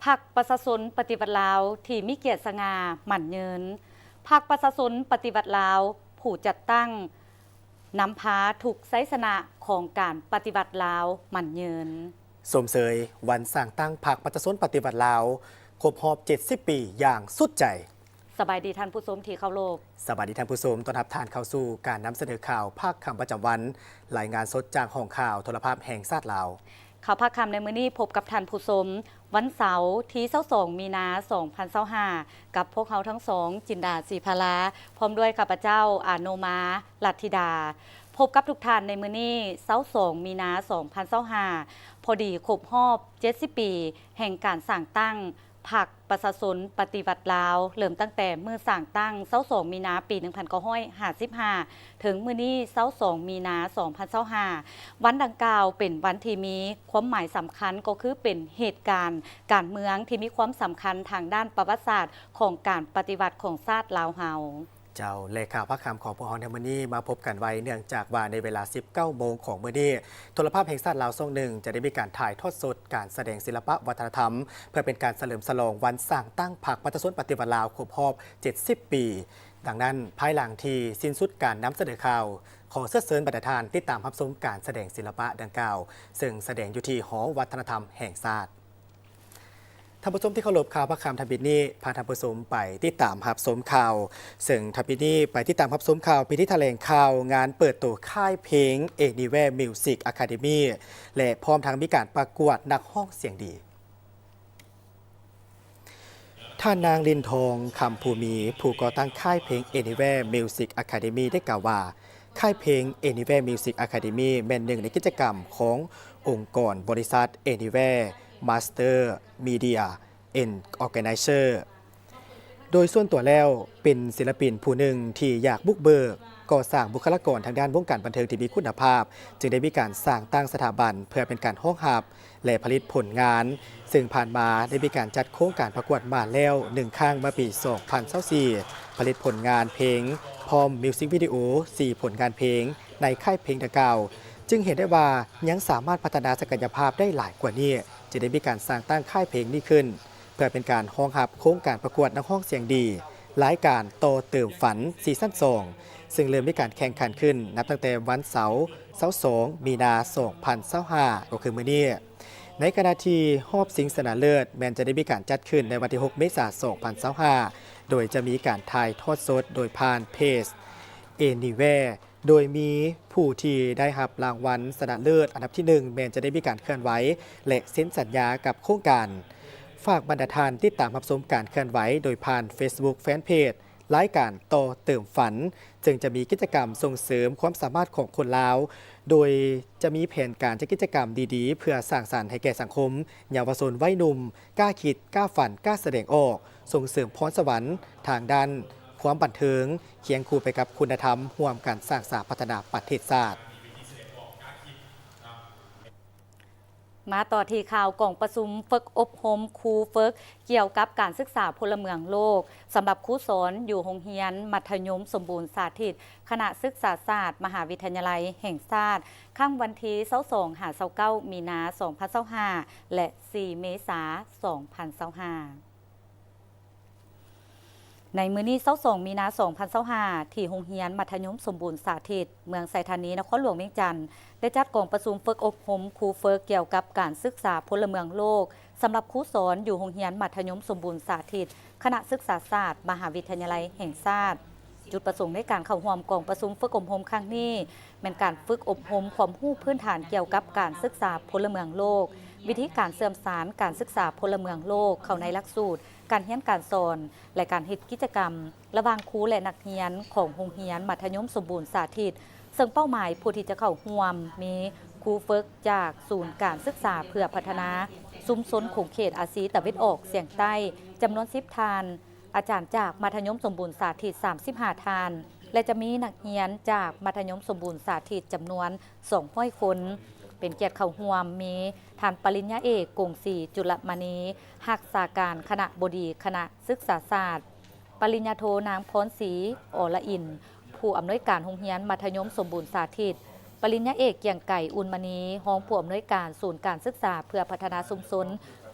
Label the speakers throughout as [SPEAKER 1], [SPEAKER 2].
[SPEAKER 1] พรรคประชาชนปฏิวัติลาวที่มีเกียรติสง่าหมั่นยืนพรรคประชาชนปฏิวัติลาวผู้จัดตั้งนำพาถูกไซสนะของการปฏิวัติลาวหมั่นยืน
[SPEAKER 2] สมเสยวันสร้างตั้งพรรคประชาชนปฏิวัติลาวครบรอบ70 ปีอย่างสุดใจ
[SPEAKER 1] สบายดีท่านผู้ชมที่เคารพ
[SPEAKER 2] สวัสดีท่านผู้ชมต้อนรับทานเข้าสู่การนำเสนอข่าวภาคคำประจำวันรายงานสดจากห้องข่าวโทรภาพแห่งชาติลาว
[SPEAKER 1] ข่าวภาคคำในมื้อนี้พบกับท่านผู้ชมวันเสาร์ที่22มีนา2025กับพวกเขาทั้งสองจินดาศรีพลาพร้อมด้วยข้าพเจ้าอาโนมาลัทธิดาพบกับทุกท่านในมื้อนี้22มีนา2025พอดีครบรอบ70 ปีแห่งการสร้างตั้งพรรคประชาชนปฏิวัติลาวเริ่มตั้งแต่มื้อสร้างตั้ง22มีนาปี1955ถึงมื้อนี้22มีนา2025วันดังกล่าวเป็นวันที่มีความหมายสำคัญก็คือเป็นเหตุการณ์การเมืองที่มีความสำคัญทางด้านประวัติศาสตร์ของการปฏิวัติของชาติลาวเฮา
[SPEAKER 2] เจ้าเลขาภาคคำของพวกเราในมื้อนี้มาพบกันไว้เนื่องจากว่าในเวลา 19 โมงของมื้อนี้โทรภาพแห่งชาติลาวช่องหนึ่งจะได้มีการถ่ายทอดสดการแสดงศิลปะวัฒนธรรมเพื่อเป็นการเฉลิมฉลองวันสร้างตั้งพรรคประชาชนปฏิวัติลาวครบรอบ70 ปีดังนั้นภายหลังที่สิ้นสุดการนำเสนอข่าวขอเชิญบรรดาท่านติดตามรับชมการแสดงศิลปะดังกล่าวซึ่งแสดงอยู่ที่หอวัฒนธรรมแห่งชาติท่านผู้ชมที่เคารพข่าวพระคำทับินี้พาท่านผู้ชมไปติดตามรับชมข่าวซึ่งทับินี้ไปติดตามรับชมข่าวพิธีแถลงข่าวงานเปิดตัวค่ายเพลงเอกนิเวศมิวสิกอะคาเดมี่และพร้อมทั้งมีการประกวดนักร้องเสียงดีท่านนางลินทองคำภูมิผู้ก่อตั้งค่ายเพลงเอกนิเวศมิวสิกอะคาเดมี่ได้กล่าวว่าค่ายเพลงเอกนิเวศมิวสิกอะคาเดมี่เป็นหนึ่งในกิจกรรมขององค์กรบริษัทเอกนิเวศMaster Media and Organizer โดยส่วนตัวแล้วเป็นศิลปินผู้หนึ่งที่อยากบุกเบิกก่อสร้างบุคลากรทางด้านวงการบันเทิงที่มีคุณภาพจึงได้มีการสร้างตั้งสถาบันเพื่อเป็นการห้องหับและผลิตผลงานซึ่งผ่านมาได้มีการจัดโครงการประกวดมาแล้ว1ครั้งเมื่อปี2024ผลิตผลงานเพลงพร้อมมิวสิกวิดีโอ4ผลงานเพลงในค่ายเพลงดังกล่าวจึงเห็นได้ว่ายังสามารถพัฒนาศักยภาพได้หลายกว่านี้จะได้มีการสร้างตั้งค่ายเพลงนี้ขึ้นเพื่อเป็นการห้องหับโครงการประกวดนักร้องเสียงดีรายการโตเติมฝันซีซั่น2ซึ่งเริ่มมีการแข่งขันขึ้นนับตั้งแต่วันเสาร์22มีนา2025ก็คือมื้อนี้ในขณะที่รอบชิงชนะเลิศแม้จะได้มีการจัดขึ้นในวันที่6เมษายน2025โดยจะมีการถ่ายทอดสดโดยผ่านเพจAnywhereโดยมีผู้ที่ได้รับรางวัลชนะเลิศอันดับที่1แม้จะได้มีการเคลื่อนไหวและเซ็นสัญญากับโครงการฝากบรรดาท่านติดตามรับชมการเคลื่อนไหวโดยผ่าน Facebook Fanpage รายการโตเติมฝันจึงจะมีกิจกรรมส่งเสริมความสามารถของคนลาวโดยจะมีแผนการจัดกิจกรรมดีๆเพื่อสร้างสรรค์ให้แก่สังคมเยาวชนวัยหนุ่มกล้าคิดกล้าฝันกล้าแสดงออกส่งเสริมพรสวรรค์ทางด้านความบันเทิงเคียงคู่ไปกับคุณธรรมร่วมกันสร้างสรรค์พัฒนาประเทศชาติ
[SPEAKER 1] มาต่อที่ข่าวกล่องประชุมฝึกอบรมครูฝึกเกี่ยวกับการศึกษาพลเมืองโลกสำหรับครูสอนอยู่โรงเรียนมัธยมสมบูรณ์สาธิตคณะศึกษาศาสตร์มหาวิทยาลัยแห่งชาติค่ำวันที่22-29มีนา2025และ4เมษายน2025ในมื้อนี้22มีนา2025ที่โรงเรียนมัธยมสมบูรณ์สาธิตเมืองไซธานีนครหลวงเวียงจันทน์ได้จัดกองประชุมฝึกอบรมครูฝึกเกี่ยวกับการศึกษาพลเมืองโลกสำหรับครูสอนอยู่โรงเรียนมัธยมสมบูรณ์สาธิตคณะศึกษาศาสตร์มหาวิทยาลัยแห่งชาติจุดประสงค์ในการเข้าร่วมกองประชุมฝึกอบรมครั้งนี้เป็นการฝึกอบรมความรู้พื้นฐานเกี่ยวกับการศึกษาพลเมืองโลกวิธีการเสื่อมสารการศึกษาพลเมืองโลกเข้าในหลักสูตรการเรียนการสอนและการเฮ็ดกิจกรรมระหว่างครูและนักเรียนของโรงเรียนมัธยมสมบูรณ์สาธิตซึ่งเป้าหมายผู้ที่จะเข้าร่วมมีครูฝึกจากศูนย์การศึกษาเพื่อพัฒนาชุมชนของเขตอาซีตะวันออกเฉียงใต้จำนวน10 ทานอาจารย์จากมัธยมสมบูรณ์สาธิต35 ทานและจะมีนักเรียนจากมัธยมสมบูรณ์สาธิตจำนวน200 คนเป็นเกียรติเข้าร่วมมีท่านปริญญาเอกกงศรีจุลมณีรักษาการคณะบดีคณะศึกษาศาสตร์ปริญญาโทนางพรศรีอรอินทร์ผู้อำนวยการโรงเรียนมัธยมสมบูรณ์สาธิตปริญญาเอกเกียงไก่อุลมณีรองผู้อำนวยการศูนย์การศึกษาเพื่อพัฒนาชุมชน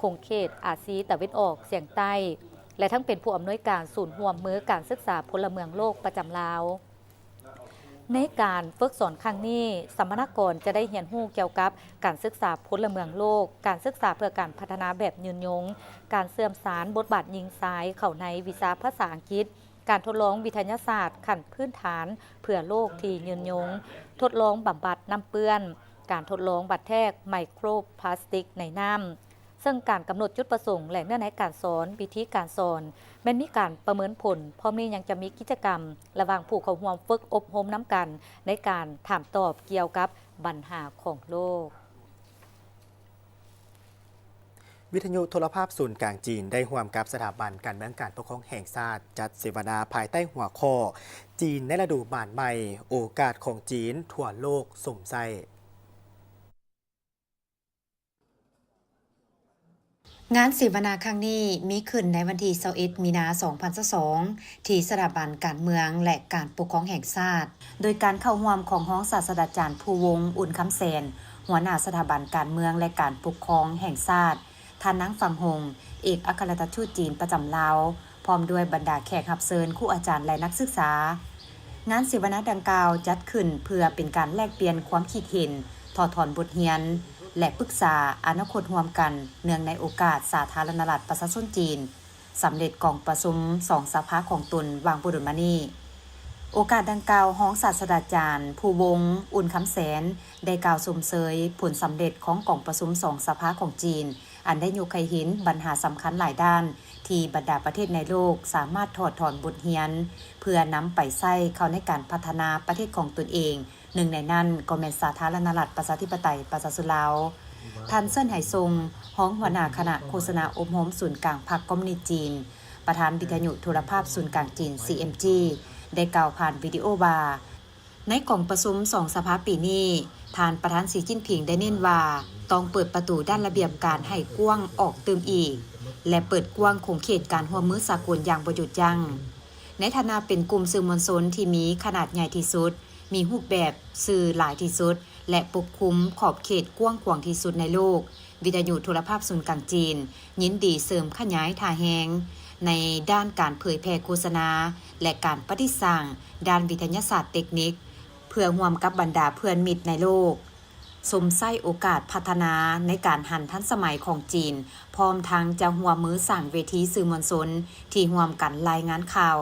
[SPEAKER 1] คงเขตอาซีตะวันออกเฉียงใต้ และทั้งเป็นผู้อำนวยการศูนย์ร่วมมือการศึกษาพลเมืองโลกประจำลาวในการฝึกสอนครั้งนี้สัมมนากรจะได้เรียนรู้เกี่ยวกับการศึกษาพลเมืองโลกการศึกษาเพื่อการพัฒนาแบบยืนยงการเสื่อมสารบทบาทยิงซ้ายเข้าในวิชาภาษาอังกฤษการทดลองวิทยาศาสตร์ขั้นพื้นฐานเพื่อโลกที่ยืนยงทดลองบำบัดน้ำเปื้อนการทดลองบัดแทกไมโครพลาสติกในน้ำซึ่งการกำหนดจุดประสงค์และเนื้อในการสอนวิธีการสอนแม้นมีการประเมินผลพร้อมนี้ยังจะมีกิจกรรมระหว่างผู้เข้าร่วมฝึกอบรมน้ำกันในการถามตอบเกี่ยวกับปัญหาของโลก
[SPEAKER 2] วิทยุโทรภาพศูนย์กลางจีนได้ร่วมกับสถาบันการเมืองการปกครองแห่งชาติจัดเสวนาภายใต้หัวข้อจีนในฤดูบ้านใหม่โอกาสของจีนทั่วโลกสมไส้
[SPEAKER 3] งานเสวนาครั้งนี้มีขึ้นในวันที่21มีนาคม 2022ที่สถาบันการเมืองและการปกครองแห่งชาติโดยการเข้าร่วมของรองศาสตราจารย์ภูวงศ์อุ่นคำแสนหัวหน้าสถาบันการเมืองและการปกครองแห่งชาติท่านนางฟังหงเอกอัครราชทูตจีนประจำลาวพร้อมด้วยบรรดาแขกรับเชิญครูอาจารย์และนักศึกษางานเสวนาดังกล่าวจัดขึ้นเพื่อเป็นการแลกเปลี่ยนความคิดเห็นถอดถอนบทเรียนและปรึกษาอนาคตร่วมกันเนื่องในโอกาสสาธารณรัฐประชาชนจีนสำเร็จกองประชุม2สภาของตนวางบุรุษมณีโอกาสดังกล่าวรองศาสตราจารย์ภูวงศ์อุ่นคำแสนได้กล่าวชมเชยผลสำเร็จของกองประชุม2สภาของจีนอันได้ยกให้เห็นปัญหาสำคัญหลายด้านที่บรรดาประเทศในโลกสามารถถอดถอนบทเรียนเพื่อนำไปใช้เข้าในการพัฒนาประเทศของตนเองหนึ่งในนั้นก็แม่นสาธารณรัฐประชาธิปไตยประชาชนลาวท่านเซิ่นไหทรงห้องหัวหน้าคณะโฆษณาอบรมศูนย์กลางพรรคคอมมิวนิสต์จีนประธานวิทยุโทรภาพศูนย์กลางจีน CMG ได้กล่าวผ่านวิดีโอว่าในกล่องประชุม2สภาปีนี้ท่านประธานสีจิ้นผิงได้เน้นว่าต้องเปิดประตูด้านระเบียบการให้กว้างออกเติมอีกและเปิดกว้างคงเขตการร่วมมือสากลอย่างบ่หยุดยั้งในฐานะเป็นกลุ่มสื่อมวลชนที่มีขนาดใหญ่ที่สุดมีรูปแบบสื่อหลายที่สุดและปกคลุมขอบเขตกว้างขวางที่สุดในโลกวิทยุโทรภาพศูนย์กลางจีนยินดีเสริมขยายท่าแหงในด้านการเผยแพร่โฆษณาและการปฏิสังด้านวิทยาศาสตร์เทคนิคเพื่อร่วมกับบรรดาเพื่อนมิตรในโลกสมไส้โอกาสพัฒนาในการหันทันสมัยของจีนพร้อมทั้งจะร่วมมือสร้างเวทีสื่อมวลชนที่ร่วมกันรายงานข่าว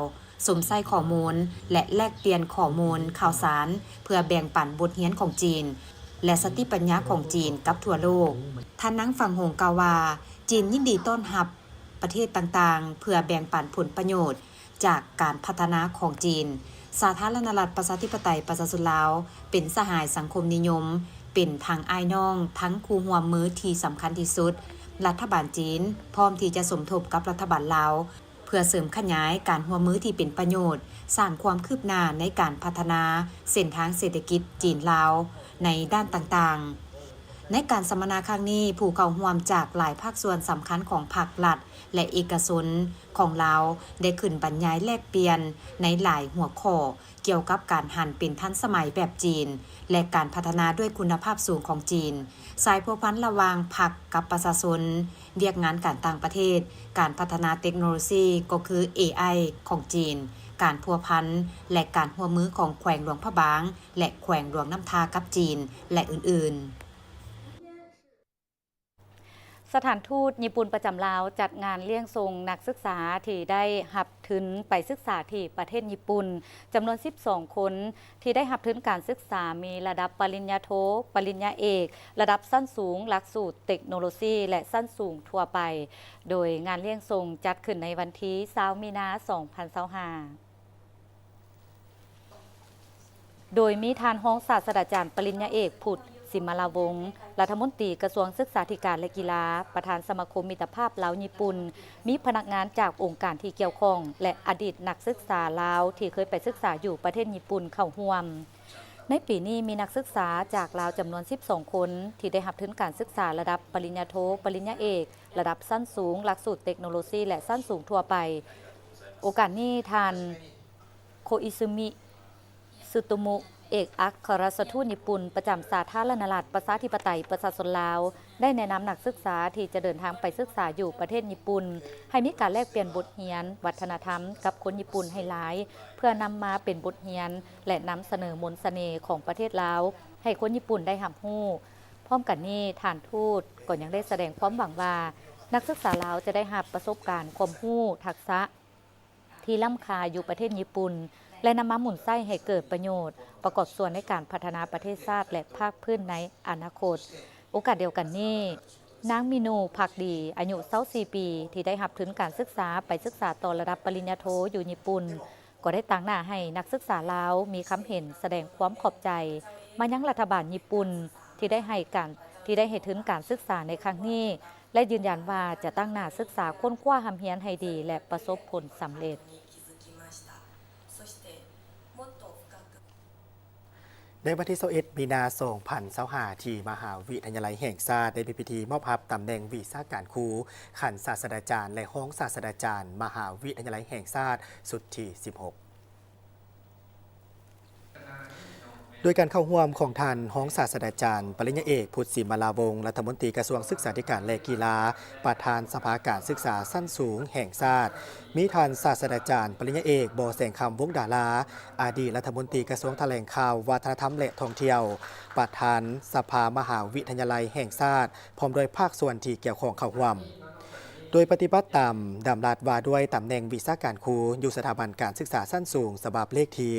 [SPEAKER 3] สมไส้ข้อมูลและแลกเปลี่ยนข้อมูลข่าวสารเพื่อแบ่งปันบทเรียนของจีนและสติปัญญาของจีนกับทั่วโลกท่านนางฟังหงกล่าวว่าจีนยินดีต้อนรับประเทศต่างๆเพื่อแบ่งปันผลประโยชน์จากการพัฒนาของจีนสาธารณรัฐประชาธิปไตยประชาชนลาวเป็นสหายสังคมนิยมเป็นทางอ้ายน้องทั้งคู่ร่วมมือที่สำคัญที่สุดรัฐบาลจีนพร้อมที่จะสมทบกับรัฐบาลลาวเพื่อเสริมขยายการร่วมมือที่เป็นประโยชน์สร้างความคืบหน้าในการพัฒนาเส้นทางเศรษฐกิจจีนลาวในด้านต่างๆในการสัมมนาครั้งนี้ผู้เข้าร่วมจากหลายภาคส่วนสำคัญของภาครัฐและเอกชนของลาวได้ขึ้นบรรยายแลกเปลี่ยนในหลายหัวข้อเกี่ยวกับการหันเป็นทันสมัยแบบจีนและการพัฒนาด้วยคุณภาพสูงของจีนสายพัวพันระหว่างพรรคกับประชาชนเรียกงานการต่างประเทศการพัฒนาเทคโนโลยีก็คือ AI ของจีนการพัวพันและการร่วมมือของแขวงหลวงพระบางและแขวงหลวงน้ำทากับจีนและอื่นๆ
[SPEAKER 1] สถานทูตญี่ปุ่นประจำลาวจัดงานเลี้ยงทรงนักศึกษาที่ได้หับทุนไปศึกษาที่ประเทศญี่ปุ่นจำนวน12คนที่ได้หับทุนการศึกษามีระดับปริญญาโทปริญญาเอกระดับสั้นสูงหลักสูตรเทคโนโลยีและสั้นสูงทั่วไปโดยงานเลี้ยงทรงจัดขึ้นในวันที่20มีนาคม 2025โดยมีทานรองศาสตราจารย์ปริญญาเอกพุทธสิมลาวงศ์รัฐมนตรีกระทรวงศึกษาธิการและกีฬาประธานสมาคมมิตรภาพลาวญี่ปุ่นมีพนักงานจากองค์การที่เกี่ยวข้องและอดีตนักศึกษาลาวที่เคยไปศึกษาอยู่ประเทศญี่ปุ่นเข้าร่วมในปีนี้มีนักศึกษาจากลาวจำนวน12คนที่ได้รับทุนการศึกษาระดับปริญญาโทปริญญาเอกระดับสั้นสูงหลักสูตรเทคโนโลยีและสั้นสูงทั่วไปโอกาสนี้ทานโคอิซึมิซึโตมุ เอกอัครราชทูตญี่ปุ่นประจำสาธารณรัฐประชาธิปไตยประชาชนลาวได้แนะนำนักศึกษาที่จะเดินทางไปศึกษาอยู่ประเทศญี่ปุ่นให้มีการแลกเปลี่ยนบทเรียนวัฒนธรรมกับคนญี่ปุ่นให้หลายเพื่อนำมาเป็นบทเรียนและนำเสนอมนต์เสน่ห์ของประเทศลาวให้คนญี่ปุ่นได้รับรู้พร้อมกันนี้ท่านทูตก็ยังได้แสดงความหวังว่านักศึกษาลาวจะได้รับประสบการณ์ความรู้ทักษะที่ล้ำค่าอยู่ประเทศญี่ปุ่นและนำมาหมุนไส้ให้เกิดประโยชน์ประกอบส่วนในการพัฒนาประเทศชาติและภาคพื้นในอนาคตโอกาสเดียวกันนี้นางมินูภักดีอายุ24ปีที่ได้รับทุนการศึกษาไปศึกษาต่อระดับปริญญาโทอยู่ญี่ปุ่นก็ได้ตั้งหน้าให้นักศึกษาลาวมีคำเห็นแสดงความขอบใจมายังรัฐบาลญี่ปุ่นที่ได้ให้ทุนการศึกษาในครั้งนี้และยืนยันว่าจะตั้งหน้าศึกษาค้นคว้าหำเฮียนให้ดีและประสบผลสำเร็จ
[SPEAKER 2] ในวันที่21มีนาคม2025ที่มหาวิทยาลัยแห่งชาติได้มีพิธีมอบรับตำแหน่งวีซ่าการครูขันศาสตราจารย์และห้องศาสตราจารย์มหาวิทยาลัยแห่งชาติสุดที่16โดยการเข้าร่วมของท่านห้องศาสตราจารย์ปริญญาเอกพุทธศิมาลาวงศ์รัฐมนตรีกระทรวงศึกษาธิการและกีฬาประธานสภาการศึกษาสั้นสูงแห่งชาติมีท่านศาสตราจารย์ปริญญาเอกบแสงคำวงศ์ดาราอดีตรัฐมนตรีกระทรวงแถลงข่าววัฒนธรรมและท่องเที่ยวประธานสภามหาวิทยาลัยแห่งชาติพร้อมโดยภาคส่วนที่เกี่ยวข้องเข้าร่วมโดยปฏิบัติตามดำรัสว่าด้วยตำแหน่งวิชาการครูอยู่สถาบันการศึกษาสั้นสูงฉบับเลขที่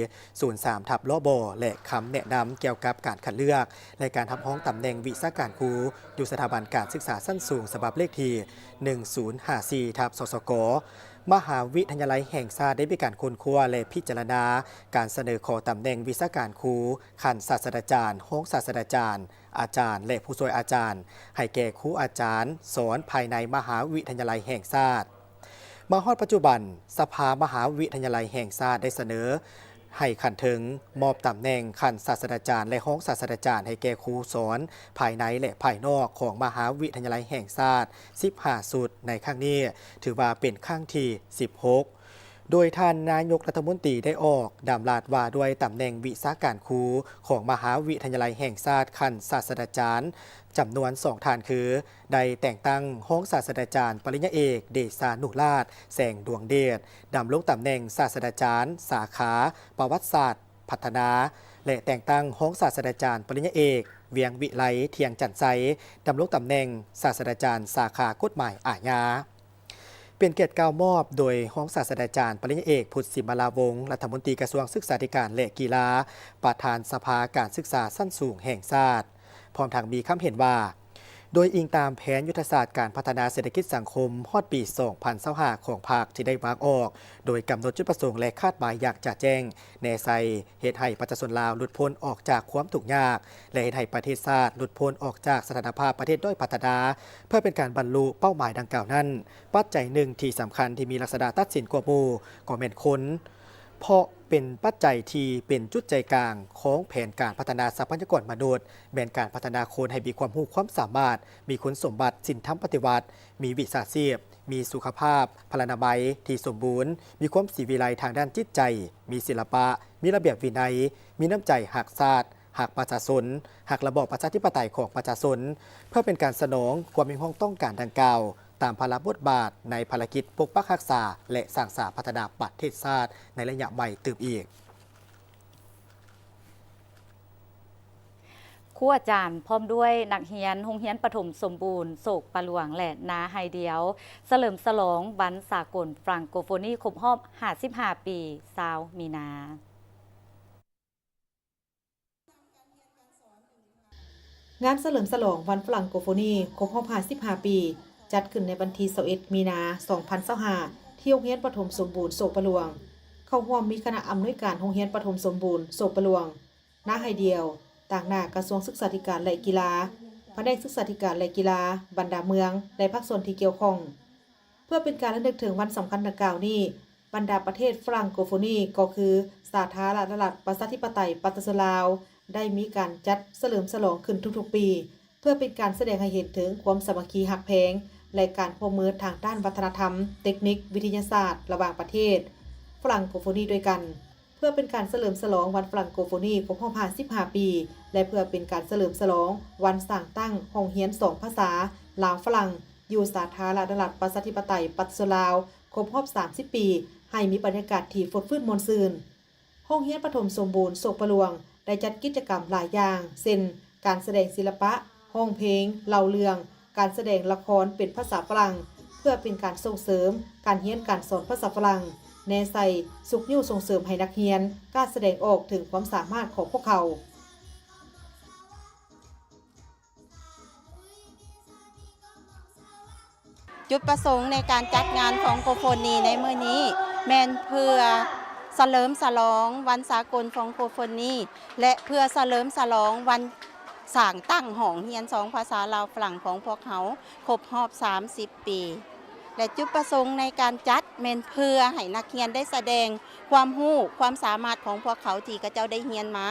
[SPEAKER 2] 03ทับลบและคำแนะนำเกี่ยวกับการคัดเลือกและการทำห้องตำแหน่งวิชาการครูอยู่สถาบันการศึกษาสั้นสูงฉบับเลขที่1054ทับสสกมหาวิทยาลัยแห่งชาติได้มีการค้นคว้าและพิจารณาการเสนอขอตำแหน่งวิชาการครูขันศาสตราจารย์ห้องศาสตราจารย์อาจารย์และผู้ช่วยอาจารย์ให้แก่ครูอาจารย์สอนภายในมหาวิทยาลัยแห่งชาติมาฮอดปัจจุบันสภามหาวิทยาลัยแห่งชาติได้เสนอให้ขันถึงมอบตำแหน่งขันศาสตราจารย์และห้องศาสตราจารย์ให้แก่ครูสอนภายในและภายนอกของมหาวิทยาลัยแห่งชาติ15สุดในครั้งนี้ถือว่าเป็นครั้งที่16โดยท่านนายกรัฐมนตรีได้ออกดำรัสว่าด้วยตำแหน่งวิชาการครูของมหาวิทยาลัยแห่งชาติขันศาสตราจารย์จำนวน2ท่านคือได้แต่งตั้งห้องศาสตราจารย์ปริญญาเอกเดชานุราชแสงดวงเดชดำรงตำแหน่งศาสตราจารย์สาขาประวัติศาสตร์พัฒนาและแต่งตั้งห้องศาสตราจารย์ปริญญาเอกเวียงวิไลเทียงจันไซดำรงตำแหน่งศาสตราจารย์สาขากฎหมายอาญาเป็นเกียรติกล่าวมอบโดยห้องศาสตราจารย์ปริญญาเอกพุทธศิมาลาวงศ์รัฐมนตรีกระทรวงศึกษาธิการและกีฬาประธานสภาการศึกษาสั้นสูงแห่งชาติพร้อมทั้งมีคำเห็นว่าโดยอิงตามแผนยุทธศาสตร์การพัฒนาเศรษฐกิจสังคมฮอดปี2025ของภาคที่ได้วางออกโดยกำหนดจุดประสงค์และคาดหมายอยากจะแจ้งแนไซเหตุให้ประชาชนลาวหลุดพ้นออกจากความทุกข์ยากและเหตุให้ประเทศชาติหลุดพ้นออกจากสถานภาพประเทศด้อยพัฒนาเพื่อเป็นการบรรลุเป้าหมายดังกล่าวนั้นปัจจัยหนึ่งที่สำคัญที่มีลักษณะตัดสินกว่าหมู่ก็แม่นคนเพราะเป็นปัจจัยที่เป็นจุดใจกลางของแผนการพัฒนาทรัพยากรมนุษย์แม่นการพัฒนาคนให้มีความรู้ความสามารถมีคุณสมบัติสินธรรมปฏิวัติมีวิชาชีพมีสุขภาพพลานามัยที่สมบูรณ์มีความศิวิไลทางด้านจิตใจมีศิลปะมีระเบียบวินัยมีน้ำใจหักชาติหักประชาชนหักระบอบประชาธิปไตยของประชาชนเพื่อเป็นการสนองความมีความต้องการดังกล่าวตามภาระบทบาทในภารกิจปกปักรักษาและสร้างสรรค์พัฒนาประเทศชาติในระยะใหม่ตื่มอีก
[SPEAKER 1] ครูอาจารย์พร้อมด้วยนักเรียนโรงเรียนประถมสมบูรณ์โศกปะหลวงและนาไฮเดียวเฉลิมฉลองวันสากลฟรังโกโฟนีครบรอบ55ปี20มีนา
[SPEAKER 4] งานเฉลิมฉลองวันฝรั่งโกโฟนีครบรอบ55ปีจัดขึ้นในวันที่21มีนา2025ที่โรงเรียนประถมสมบูรณ์โศกปะหลวงเข้าร่วมมีคณะอำนวยการโรงเรียนประถมสมบูรณ์โศกปะหลวงนาไฮเดียวต่างหน้ากระทรวงศึกษาธิการและกีฬาแผนกศึกษาธิการและกีฬาบรรดาเมืองและภาคส่วนที่เกี่ยวข้องเพื่อเป็นการระลึกถึงวันสำคัญดังกล่าวนี้บรรดาประเทศฝรั่งโกโฟนีก็คือสาธารณรัฐประชาธิปไตยประชาชนลาวได้มีการจัดเฉลิมฉลองขึ้นทุกๆปีเพื่อเป็นการแสดงให้เห็นถึงความสามัคคีหักแพงและการร่วมมือทางด้านวัฒนธรรมเทคนิควิทยาศาสตร์ระหว่างประเทศฝรั่งโกโฟนีด้วยกัน เพื่อเป็นการเฉลิมฉลองวันฝรั่งโกโฟนีครบรอบ15 ปี และเพื่อเป็นการเฉลิมฉลองวันสร้างตั้งโรงเรียน2 ภาษาลาวฝรั่งอยู่สาธารณรัฐประชาธิปไตยปัตตานีลาวครบรอบ30 ปีให้มีบรรยากาศที่ฟดฟื้นมวลซืนโรงเรียนประถมสมบูรณ์โศกประลวงได้จัดกิจกรรมหลายอย่างเช่นการแสดงศิลปะร้องเพลงเล่าเรื่องการแสดงละครเป็นภาษาฝรั่งเพื่อเป็นการส่งเสริมการเรียนการสอนภาษาฝรั่งแนใส่สุกยิ้วส่งเสริมให้นักเรียนกล้าแสดงออกถึงความสามารถของพวกเขา
[SPEAKER 5] จุดประสงค์ในการจัดงานของโกโฟนีในมื้อนี้แม่นเพื่อเฉลิมฉลองวันสากลของโกโฟนีและเพื่อเฉลิมฉลองวันสร้างตั้งห้องเรียน2 ภาษาลาวฝรั่งของพวกเขาครบรอบ30 ปีและจุดประสงค์ในการจัดแม่นเพื่อให้นักเรียนได้แสดงความรู้ความสามารถของพวกเขาที่เขาเจ้าได้เรียนมา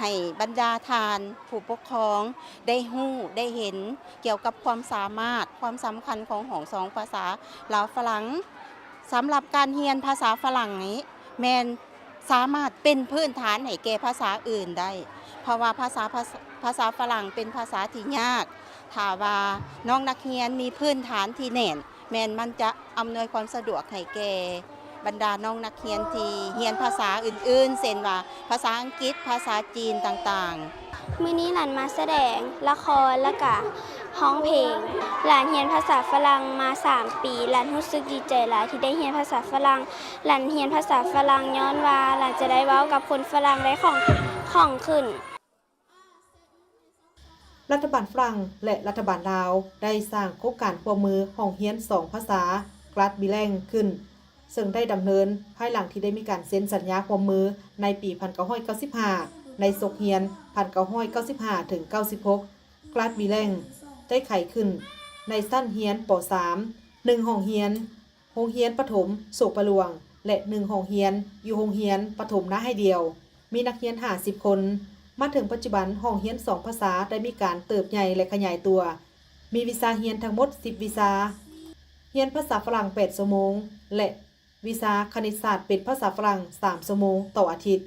[SPEAKER 5] ให้บรรดาทานผู้ปกครองได้รู้ได้เห็นเกี่ยวกับความสามารถความสำคัญของห้อง2 ภาษาลาวฝรั่งสำหรับการเรียนภาษาฝรั่งนี้แม่นสามารถเป็นพื้นฐานให้แก่ภาษาอื่นได้เพราะว่าภาษาฝรั่งเป็นภาษาที่ยากถ้าว่าน้องนักเรียนมีพื้นฐานที่แน่นแม่นมันจะอำนวยความสะดวกให้แก่บรรดาน้องนักเรียนที่เรียนภาษาอื่นๆเช่นว่าภาษาอังกฤษภาษาจีนต่างๆ
[SPEAKER 6] มื้อนี้หลานมาแสดงละครและก็ร้องเพลงหลานเรียนภาษาฝรั่งมา3 ปีหลานรู้สึกดีใจหลายที่ได้เรียนภาษาฝรั่งหลานเรียนภาษาฝรั่งย้อนว่าหลานจะได้เว้ากับคนฝรั่งได้ของขึ้น
[SPEAKER 4] รัฐบาลฝรั่งและรัฐบาลลาวได้สร้างโครงการร่วมมือโรงเรียน2 ภาษากลาดบิแลงขึ้นซึ่งได้ดำเนินภายหลังที่ได้มีการเซ็นสัญญาร่วมมือในปี 1995 ในศกเรียน 1995 ถึง 96 กลาดบิแลงได้ไขขึ้นในสั้นเรียนป .3 1 โรงเรียนประถมโศกประลวงและ1 โรงเรียนอยู่โรงเรียนประถมนาให้เดียวมีนักเรียน50 คนมาถึงปัจจุบันโรงเรียน2 ภาษาได้มีการเติบใหญ่และขยายตัวมีวิชาเรียนทั้งหมด10 วิชาเรียนภาษาฝรั่ง8 ชั่วโมงและวิชาคณิตศาสตร์เป็นภาษาฝรั่ง3 ชั่วโมงต่ออาทิตย์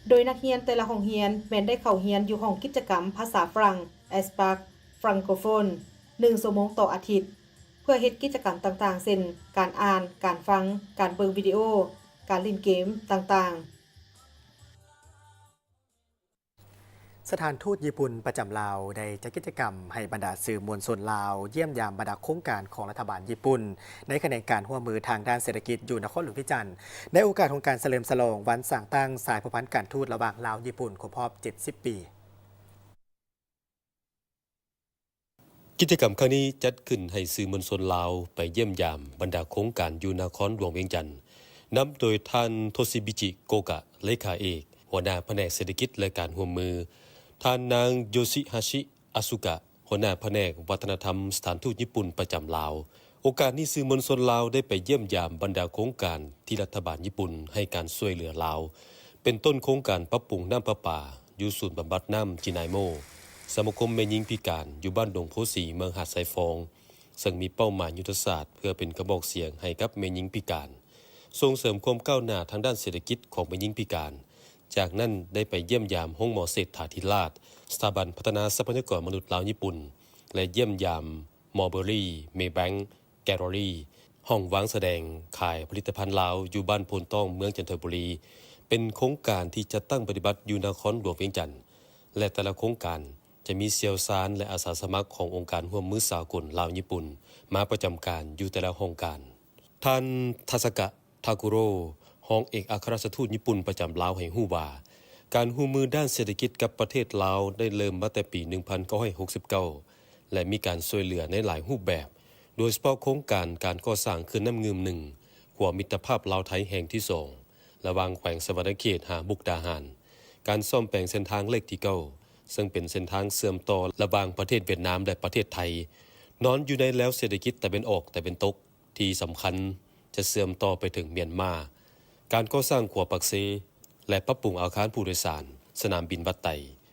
[SPEAKER 4] โดยนักเรียนแต่ละโรงเรียนแม้นได้เข้าเรียนอยู่ห้องกิจกรรมภาษาฝรั่ง Espace Francophone 1 ชั่วโมงต่ออาทิตย์เพื่อเฮ็ดกิจกรรมต่างๆเช่นการอ่านการฟังการเบิ่งวิดีโอการเล่นเกมต่างๆ
[SPEAKER 2] สถานทูตญี่ปุ่นประจำลาวได้จัดกิจกรรมให้บรรดาสื่อมวลชนลาวเยี่ยมยามบรรดาโครงการของรัฐบาลญี่ปุ่นในขณะการร่วมมือทางด้านเศรษฐกิจอยู่นครหลวงพิจันทร์ในโอกาสของการเฉลิมฉลองวันสร้างตั้งสายผูกพันการทูตระหว่างลาวญี่ปุ่นครบรอบ70 ปี
[SPEAKER 7] กิจกรรมครั้งนี้จัดขึ้นให้สื่อมวลชนลาวไปเยี่ยมยามบรรดาโครงการอยู่นครหลวงเวียงจันทร์นำโดยท่านโทซิบิจิโกกะเลขาเอกหัวหน้าแผนกเศรษฐกิจและการร่วมมือท่านนางโยชิฮาชิอาสุกะหัวหน้าแผนกวัฒนธรรมสถานทูตญี่ปุ่นประจำลาวโอกาสนี้สื่อมวลชนลาวได้ไปเยี่ยมยามบรรดาโครงการที่รัฐบาลญี่ปุ่นให้การช่วยเหลือลาวเป็นต้นโครงการปรับปรุงน้ำประปาอยู่ศูนย์บำบัดน้ำจินายโมสมาคมแม่หญิงพิการอยู่บ้านดงโพสีเมืองหาดไซฟองซึ่งมีเป้าหมายยุทธศาสตร์เพื่อเป็นกระบอกเสียงให้กับแม่หญิงพิการส่งเสริมความก้าวหน้าทางด้านเศรษฐกิจของแม่หญิงพิการจากนั้นได้ไปเยี่ยมยามห้องหมอเศรษฐาธิราชสถาบันพัฒนาทรัพยากรมนุษย์ลาวญี่ปุ่นและเยี่ยมยามมอเบอรี่เมแบงค์แกลเลอรี่ห้องวางแสดงขายผลิตภัณฑ์ลาวอยู่บ้านโพนต้องเมืองจันทบุรีเป็นโครงการที่จะตั้งปฏิบัติอยู่นครหลวงเวียงจันทร์และแต่ละโครงการจะมีเซียวซานและอาสาสมัครขององค์การร่วมมือสากลลาวญี่ปุ่นมาประจำการอยู่แต่ละโครงการท่านทาสกะทาคุโร่ห้องเอกอัครราชทูตญี่ปุ่นประจำลาวให้ฮู้ว่าการร่วมมือด้านเศรษฐกิจกับประเทศลาวได้เริ่มมาแต่ปี 1969 และมีการช่วยเหลือในหลายรูปแบบโดยเฉพาะโครงการการก่อสร้างเขื่อนน้ำงืม1ขั้วมิตรภาพลาวไทยแห่งที่2ระหว่างแขวงสวรรณเขตหามุกดาหารการซ่อมแปลงเส้นทางเลขที่9ซึ่งเป็นเส้นทางเชื่อมต่อระหว่างประเทศเวียดนามและประเทศไทยนอนอยู่ในแล้วเศรษฐกิจแต่เป็นออกแต่เป็นตกที่สำคัญจะเชื่อมต่อไปถึงเมียนมาการก่อสร้างขัวปักเซและปรับปรุงอาคารผู้โดยสารสนามบินบัดไต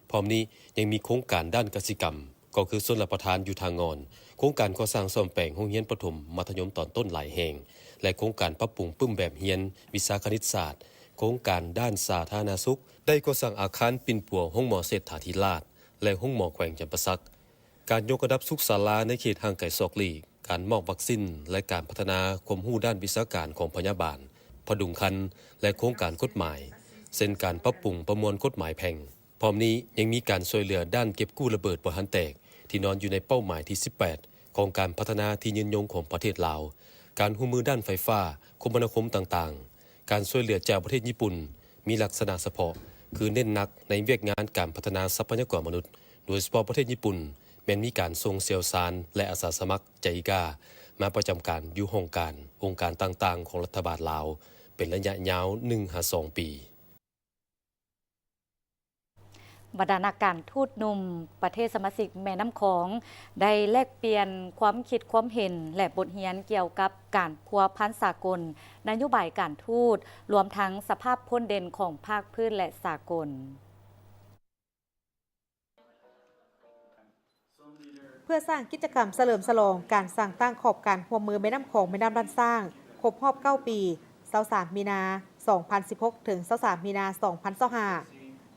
[SPEAKER 7] พร้อมนี้ยังมีโครงการด้านกสิกรรมก็คือชลประทานอยู่ทางงอนโครงการก่อสร้างซ่อมแปลงโรงเรียนประถมมัธยมตอนต้นหลายแห่งและโครงการปรับปรุงปึ้มแบบเรียนวิชาคณิตศาสตร์ โครงการด้านสาธารณสุขได้ก่อสร้างอาคารปิ่นปัวห้องหมอเศรษฐาธิราชและห้องหมอแขวงจำปาสักการยกระดับสุขศาลาในเขตห่างไกลซอกลีการมอบวัคซีนและการพัฒนาความรู้ด้านวิชาการของพยาบาลพดุงครรภ์และโครงการกฎหมายเช่นการปรับปรุงประมวลกฎหมายแพ่งพร้อมนี้ยังมีการช่วยเหลือด้านเก็บกู้ระเบิดบ่ทันแตกที่นอนอยู่ในเป้าหมายที่ 18 ของการพัฒนาที่ยืนยงของประเทศลาวการร่วมมือด้านไฟฟ้าคมนาคมต่างๆการช่วยเหลือจากประเทศญี่ปุ่นมีลักษณะเฉพาะคือเน้นหนักในเวียกงานการพัฒนาทรัพยากรมนุษย์โดยเฉพาะประเทศญี่ปุ่นแม้นมีการส่งเชี่ยวชาญและอาสาสมัครใจกล้ามาประจำการอยู่ห้องการองค์การต่างๆของรัฐบาลลาวเป็นระยะยาว 1-2 ปี
[SPEAKER 1] บรรณาการทูตหนุ่มประเทศสมาชิกแม่น้ำของได้แลกเปลี่ยนความคิดความเห็นและบทเรียนเกี่ยวกับการพัวพันสากลนโยบายการทูตรวมทั้งสภาพพ้นเด่นของภาคพื้นและสากล
[SPEAKER 4] เพื่อสร้างกิจกรรมเฉลิมฉลองการสร้างตั้งขอบการร่วมมือแม่น้ำของแม่น้ำลันสร้างครบรอบ9 ปี23 มีนา 2016 ถึง 23 มีนา 2025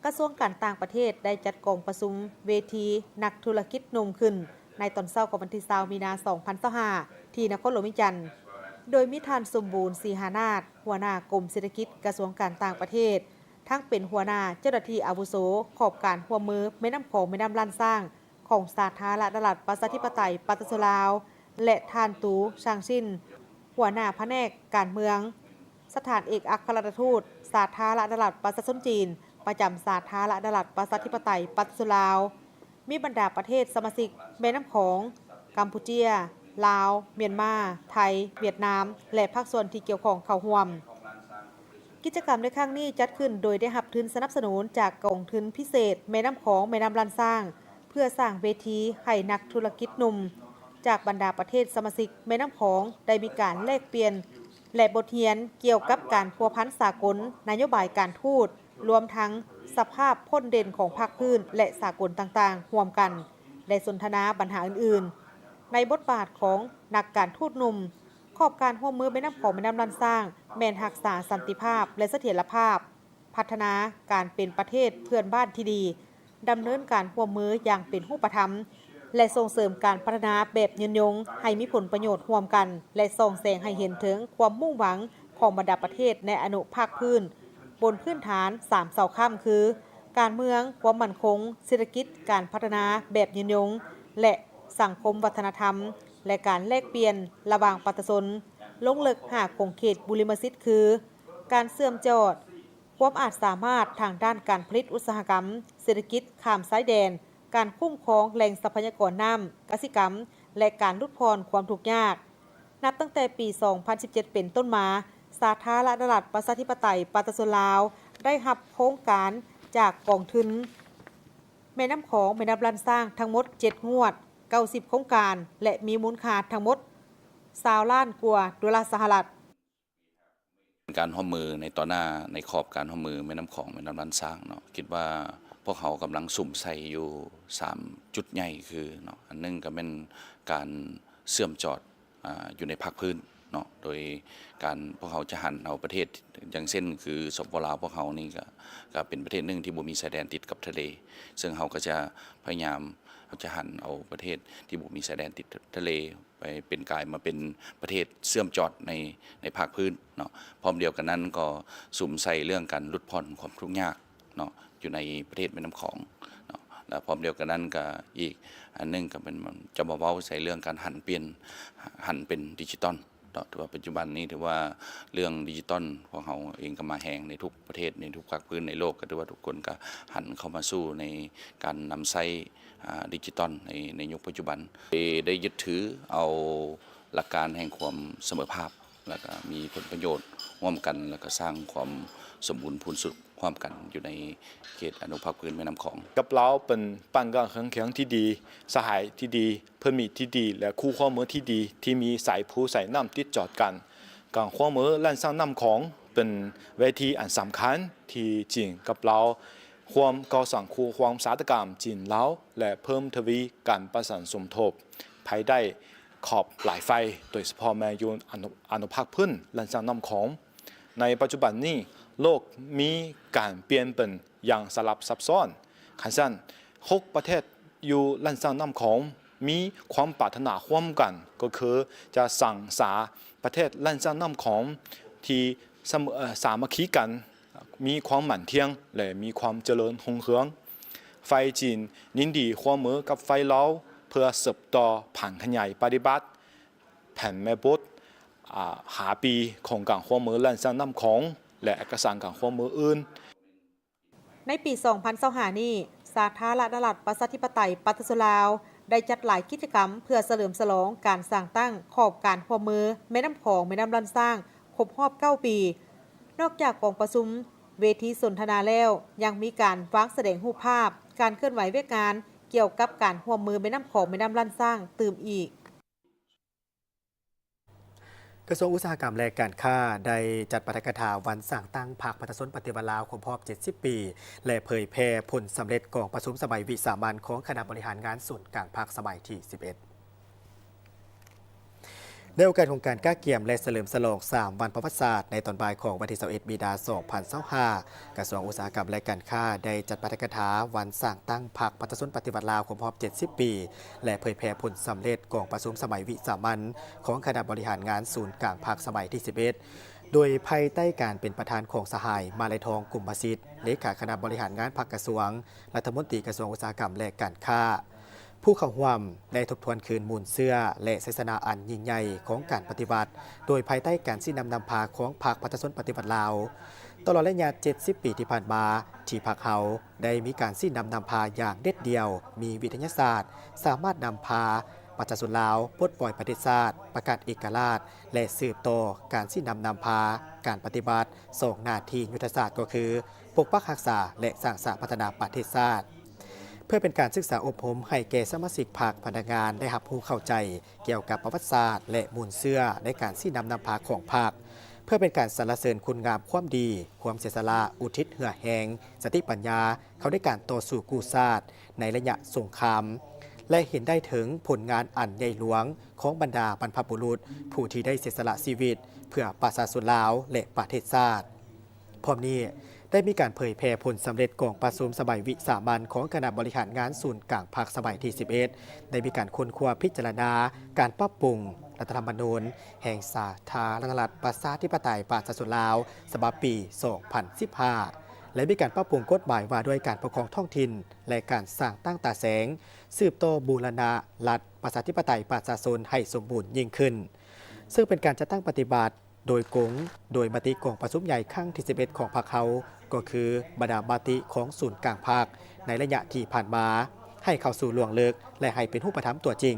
[SPEAKER 4] กระทรวงการต่างประเทศได้จัดกองประชุมเวทีนักธุรกิจหนุ่มขึ้นในตอนเช้าของวันที่20 มีนา 2025 ที่นครหลวงวิจันทร์โดยมีท่านสมบูรณ์ศรีหานาถหัวหน้ากรมเศรษฐกิจกระทรวงการต่างประเทศทั้งเป็นหัวหน้าเจ้าหน้าที่อาวุโสขอบการร่วมมือแม่น้ำของแม่น้ำลันสร้างของสาธารณรัฐประชาธิปไตยประชาชนลาวและท่านตูช่างชินหัวหน้าแผนกการเมืองสถานเอกอัครราชทูตสาธารณรัฐประชาชนจีนประจำสาธารณรัฐประชาธิปไตยประชาชนลาวมีบรรดาประเทศสมาชิกแม่น้ำของกัมพูชีลาวเมียนมาไทยเวียดนามและภาคส่วนที่เกี่ยวข้องเข้าร่วมกิจกรรมในครั้งนี้จัดขึ้นโดยได้รับทุนสนับสนุนจากกองทุนพิเศษแม่น้ำของแม่น้ำลันสร้างเพื่อสร้างเวทีให้นักธุรกิจหนุ่มจากบรรดาประเทศสมาชิกแม่น้ำของได้มีการแลกเปลี่ยนและบทเรียนเกี่ยวกับการพัวพันสากลนโยบายการทูตรวมทั้งสภาพพ้นเด่นของภาคพื้นและสากลต่างๆร่วมกันและสนทนาปัญหาอื่นๆในบทบาทของนักการทูตหนุ่มขอบการร่วมมือแม่น้ำของแม่น้ำลันสร้างแม่นรักษาสันติภาพและเสถียรภาพพัฒนาการเป็นประเทศเพื่อนบ้านที่ดีดำเนินการร่วมมืออย่างเป็นรูปธรรมและส่งเสริมการพัฒนาแบบยืนยงให้มีผลประโยชน์ร่วมกันและส่องแสงให้เห็นถึงความมุ่งหวังของบรรดาประเทศในอนุภาคพื้นบนพื้นฐาน3เสาค้ำคือการเมืองความมั่นคงเศรษฐกิจการพัฒนาแบบยืนยงและสังคมวัฒนธรรมและการแลกเปลี่ยนระหว่างประชาชนลงลึกหาคงเขตบุริมสิทธิ์คือการเสื่อมจอดความอาจสามารถทางด้านการผลิตอุตสาหกรรมเศรษฐกิจข้ามสายแดนการคุ้มครองแหล่งทรัพยากรน้ำกสิกรรมและการลดพรความทุกข์ยากนับตั้งแต่ปี 2017 เป็นต้นมาสาธารณรัฐประชาธิปไตยประชาชนลาวได้รับโครงการจากกองทุนแม่น้ำของแม่น้ำลันสร้างทั้งหมด7งวด90โครงการและมีมูลค่าทั้งหมด20 ล้านกว่าดอลลาร์สหรัฐ
[SPEAKER 8] การร่วมมือในต่อหน้าในขอบการร่วมมือแม่น้ำของแม่น้ำลันสร้างเนาะคิดว่าพวกเขากำลังสุ่มใส่อยู่3จุดใหญ่คือเนาะอันนึงก็เป็นการเสื่อมจอดอยู่ในภาคพื้นเนาะโดยการพวกเขาจะหันเอาประเทศอย่างเช่นคือสปปลาวพวกเขานี่ก็เป็นประเทศหนึ่งที่บ่มีชายแดนติดกับทะเลซึ่งเขาก็จะพยายามจะหันเอาประเทศที่บ่มีชายแดนติดทะเลไปเป็นกลายมาเป็นประเทศเสื่อมจอดในภาคพื้นเนาะพร้อมเดียวกันนั้นก็สุ่มใส่เรื่องการลดผ่อนความทุกข์ยากเนาะอยู่ในประเทศแม่น้ำของเนาะแล้วพร้อมเดียวกันนั้นก็อีกอันนึงก็เป็นจะมาเว้าใส่เรื่องการหันเป็นดิจิตอลถือว่าปัจจุบันนี้ถือว่าเรื่องดิจิตอลพวกเขาเองก็มาแหงในทุกประเทศในทุกภาคพื้นในโลกก็ถือว่าทุกคนก็หันเข้ามาสู้ในการนำใช้ดิจิตอลในยุคปัจจุบันได้ยึดถือเอาหลักการแห่งความเสมอภาคแล้วก็มีผลประโยชน์ร่วมกันแล้วก็สร้างความสมบูรณ์พูนสุขความกันอยู่ในเขตอนุภาคพื้นแม่น้ำของ
[SPEAKER 9] กับเราเป็นบ้านเมืองแข็งที่ดีสหายที่ดีเพื่อนมิตรที่ดีและคู่ข้อมือที่ดีที่มีสายผู้สายน้ำติดจอดกันการข้อมือลั่นสร้างน้ำของเป็นเวทีอันสำคัญที่จีนกับเราความก่อสร้างคู่ความสาธกรรมจีนเราและเพิ่มทวีการประสานสมทบภายได้ขอบหลายไฟโดยเฉพาะแม่ยุนอนุภาคพื้นลั่นสร้างน้ำของในปัจจุบันนี้ โลกมีการเปลี่ยนเป็นอย่างสลับซับซ้อนขันสั้น6ประเทศอยู่ลั่นสร้างน้ำของมีความปรารถนาร่วมกันก็คือจะสั่งสาประเทศลั่นสร้างน้ำของที่สามัคคีกันมีความหมั่นเที่ยงและมีความเจริญรุ่งเรืองไฟจีนยินดีร่วมมือกับไฟลาวเพื่อสืบต่อผ่านขยายปฏิบัติแผ่นแม่บดหาปีของการร่วมมือลั่นสร้างน้ำของและเอกสารการร่วมมืออื่น
[SPEAKER 4] ในปี 2025 นี้สาธารณรัฐประชาธิปไตยปากีสถานลาวได้จัดหลายกิจกรรมเพื่อเฉลิมฉลองการสร้างตั้งขอบการร่วมมือแม่น้ำของแม่น้ำลันสร้างครบรอบ 9 ปี นอกจากกองประชุมเวทีสนทนาแล้วยังมีการวางแสดงรูปภาพการเคลื่อนไหวเวทงานเกี่ยวกับการร่วมมือแม่น้ำของแม่น้ำลันสร้างตื่มอีก
[SPEAKER 2] กระทรวงอุตสาหกรรมและการค้าได้จัดปาฐกถาวันสร้างตั้งภาคประชาชนปฏิวัติลาวครบรอบ 70 ปี และเผยแพร่ผลสำเร็จกองประชุมสมัยวิสามัญของคณะบริหารงานส่วนกลางภาคสมัยที่ 11 ในโอกาสของการก้าเกี่ยมและเฉลิมฉลอง 3 วันประวัติศาสตร์ในตอนบ่ายของวันที่ 21 มีนาคม 2025 กระทรวงอุตสาหกรรมและการค้าได้จัดปาฐกถาวันสร้างตั้งพรรคประชาชนปฏิวัติลาวครบรอบ 70 ปี และเผยแพร่ผลสำเร็จกองประชุมสมัยวิสามัญของคณะบริหารงานศูนย์กลางภาคสมัยที่ 11 โดยภายใต้การเป็นประธานของสหายมาลัยทองกลุ่มประสิทธิ์เลขาคณะบริหารงานภาคกระทรวงรัฐมนตรีกระทรวงอุตสาหกรรมและการค้าผู้เข้าร่วมได้ทบทวนคืนมูลเสื้อและศาสนาอันยิ่งใหญ่ของการปฏิบัติโดยภายใต้การสิ้นนำพาของพรรคประชาชนปฏิบัติลาวตลอดระยะ 70 ปีที่ผ่านมาที่พรรคเฮาได้มีการสิ้นนำพาอย่างเด็ดเดี่ยวมีวิทยาศาสตร์สามารถนำพาประชาชนลาวปลดปล่อยประเทศชาติประกาศเอกราชและสืบต่อการสิ้นนำพาการปฏิบัติส่งหน้าที่ยุทธศาสตร์ก็คือปกปักรักษาและสร้างสรรค์พัฒนาประเทศชาติเพื่อเป็นการศึกษาอบรมให้แก่สมาชิกพรรคพนักงานได้รับรู้เข้าใจเกี่ยวกับประวัติศาสตร์และมูลเชื่อในการสิ้นนำพาของพรรคเพื่อเป็นการสรรเสริญคุณงามความดีความเสียสละอุทิศเหื่อแหงสติปัญญาเขาได้การต่อสู้กู้ชาติในระยะสงครามและเห็นได้ถึงผลงานอันใหญ่หลวงของบรรดาบรรพบุรุษผู้ที่ได้เสียสละชีวิตเพื่อประชาชนลาวและประเทศชาติพร้อมนี้ได้มีการเผยแพร่ผลสำเร็จกองประชุมสมัยวิสามัญของคณะบริหารงานศูนย์กลางภาคสมัยที่ 11 ได้มีการค้นคว้าพิจารณาการปรับปรุงรัฐธรรมนูญแห่งสาธารณรัฐประชาธิปไตยประชาชนลาวฉบับปี 2015 และมีการปรับปรุงกฎหมายว่าด้วยการปกครองท้องถิ่นและการสร้างตั้งตาแสงสืบต่อบูรณะรัฐประชาธิปไตยประชาชนให้สมบูรณ์ยิ่งขึ้นซึ่งเป็นการจัดตั้งปฏิบัติโดยมติกองประชุมใหญ่ครั้งที่ 11 ของพรรคเขาก็คือบรรดามติของศูนย์กลางภาคในระยะที่ผ่านมาให้เข้าสู่ล่วงลึกและให้เป็นรูปธรรมตัวจริง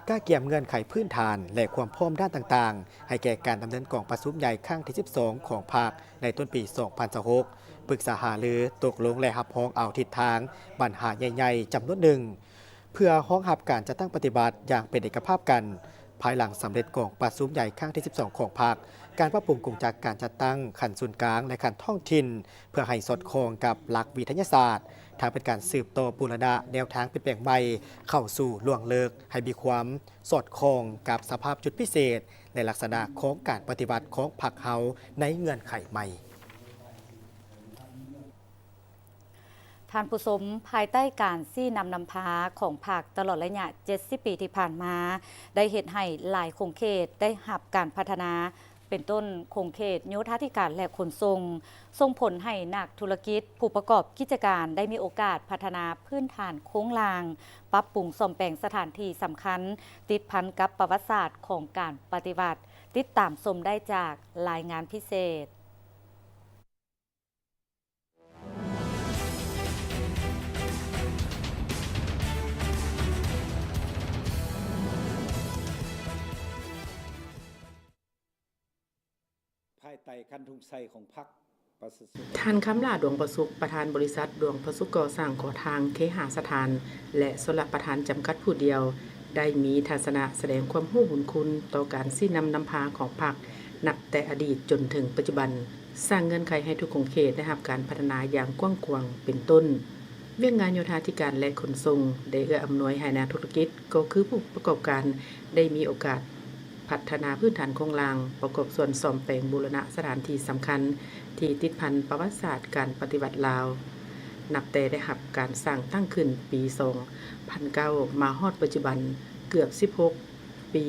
[SPEAKER 2] กล้าเกี่ยมเงื่อนไขพื้นฐานและความพร้อมด้านต่างๆให้แก่การดำเนินกองประชุมใหญ่ครั้งที่ 12 ของพรรคในต้นปี 2016 ปรึกษาหารือตกลงและรับรองเอาทิศทางปัญหาใหญ่ๆจำนวนหนึ่งเพื่อรองรับการจัดตั้งปฏิบัติอย่างเป็นเอกภาพกันภายหลังสำเร็จกองประชุมใหญ่ครั้งที่ 12 ของพรรคการปรับปรุงกงจากการจัดตั้งขันศูนย์กลางและขันท้องถิ่นเพื่อให้สอดคล้องกับหลักวิทยาศาสตร์ทางเป็นการสืบต่อบูรณะแนวทางเปลี่ยนแปลงใหม่เข้าสู่ล่วงลึกให้มีความสอดคล้องกับสภาพจุดพิเศษในลักษณะของการปฏิบัติของพรรคเฮาในเงื่อนไขใหม่
[SPEAKER 1] ท่านผู้ชมภายใต้การซี่นำพาของพรรคตลอดระยะ 70 ปีที่ผ่านมาได้เฮ็ดให้หลายโครงเขตได้รับการพัฒนาเป็นต้นโครงเขตโยธาธิการและขนส่งผลให้นักธุรกิจผู้ประกอบกิจการได้มีโอกาสพัฒนาพื้นฐานโค้งลางปรับปรุงซ่อมแปลงสถานที่สำคัญติดพันกับประวัติศาสตร์ของการปฏิบัติติดตามชมได้จากรายงานพิเศษ
[SPEAKER 10] ท่านคำลาดวงประสุขประธานบริษัทดวงประสุขก่อสร้างก่อทางเคหสถานและสลประธานจำกัดผู้เดียวได้มีทัศนะแสดงความรู้บุญคุณต่อการสิ้นนำพาของพรรคนับแต่อดีตจนถึงปัจจุบันสร้างเงื่อนไขให้ทุกโครงเขตได้รับการพัฒนาอย่างกว้างขวางเป็นต้นเรื่องงานโยธาธิการและขนส่งได้เอื้ออำนวยให้นักธุรกิจก็คือผู้ประกอบการได้มีโอกาส พัฒนาพื้นฐานโครงลางประกอบส่วนซ่อมแปลงบูรณะสถานที่สำคัญที่ติดพันประวัติศาสตร์การปฏิวัติลาวนับแต่ได้รับการสร้างตั้งขึ้นปี2009มาฮอดปัจจุบันเกือบ16ปี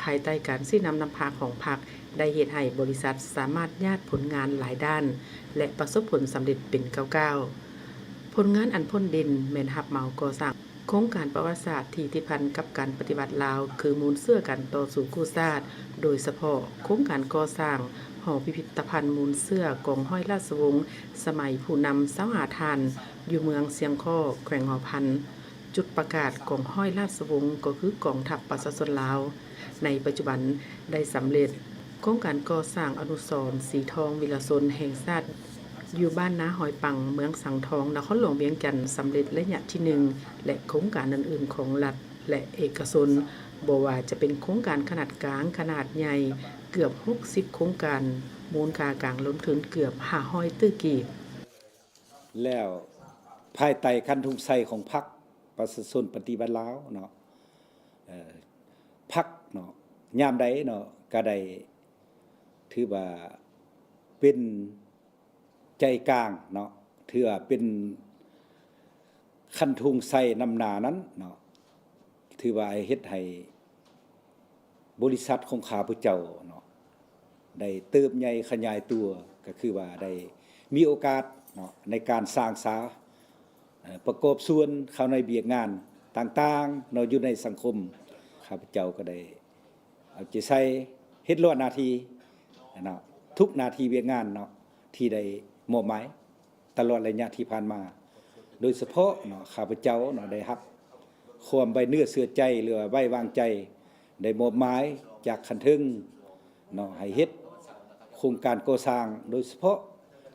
[SPEAKER 10] ภายใต้การชี้นำพาของพรรคได้เฮ็ดให้บริษัทสามารถญาติผลงานหลายด้านและประสบผลสำเร็จเป็นก้าวๆผลงานอันพ้นดินแม่นรับเหมาก่อสร้างโครงการประวัติศาสตร์ที่ติดพันกับการปฏิวัติลาวคือมูลเสื้อกันต่อสู้กู้ชาติโดยเฉพาะโครงการก่อสร้างหอพิพิธภัณฑ์มูลเสื้อกองห้อยราชวงศ์สมัยผู้นำเสาหาทานอยู่เมืองเสียงข้อแขวงหอพันจุดประกาศกองห้อยราชวงศ์ก็คือกองทัพประชาชนลาวในปัจจุบันได้สำเร็จโครงการก่อสร้างอนุสรณ์สีทองวิลชนแห่งชาติอยู่บ้านนาหอยปังเมืองสังทองนครหลวงเวียงจันทน์สำเร็จระยะที่1และโครงการอื่นๆของรัฐและเอกชนบ่ว่าจะเป็นโครงการขนาดกลางขนาดใหญ่เกือบ60โครงการมูลค่ากลางล้นถึงเกือบ500ตื้อกีบ
[SPEAKER 11] แล้วภายใต้คันทุงไสของพรรคประชาชนปฏิวัติลาวเนาะพรรคเนาะยามใดเนาะก็ได้ถือว่าเป็นใจกลางเนาะถือว่าเป็นคันทุงไสนำหน้านั้นเนาะถือว่าเฮ็ดให้บริษัทของข้าพเจ้าเนาะได้เติบใหญ่ขยายตัวก็คือว่าได้มีโอกาสเนาะในการสร้างสาประกอบส่วนเข้าในเบียกงานต่างๆเนาะอยู่ในสังคมข้าพเจ้าก็ได้เอาใจใส่เฮ็ดล้วนหน้าที่เนาะทุกหน้าที่เวียกงานเนาะที่ได้มอบหมายตลอดระยะที่ผ่านมาโดยเฉพาะเนาะข้าพเจ้าเนาะได้รับความไว้เนื้อเชื่อใจหรือไว้วางใจได้มอบหมายจากคันถึงเนาะให้เฮ็ดโครงการก่อสร้างโดยเฉพาะ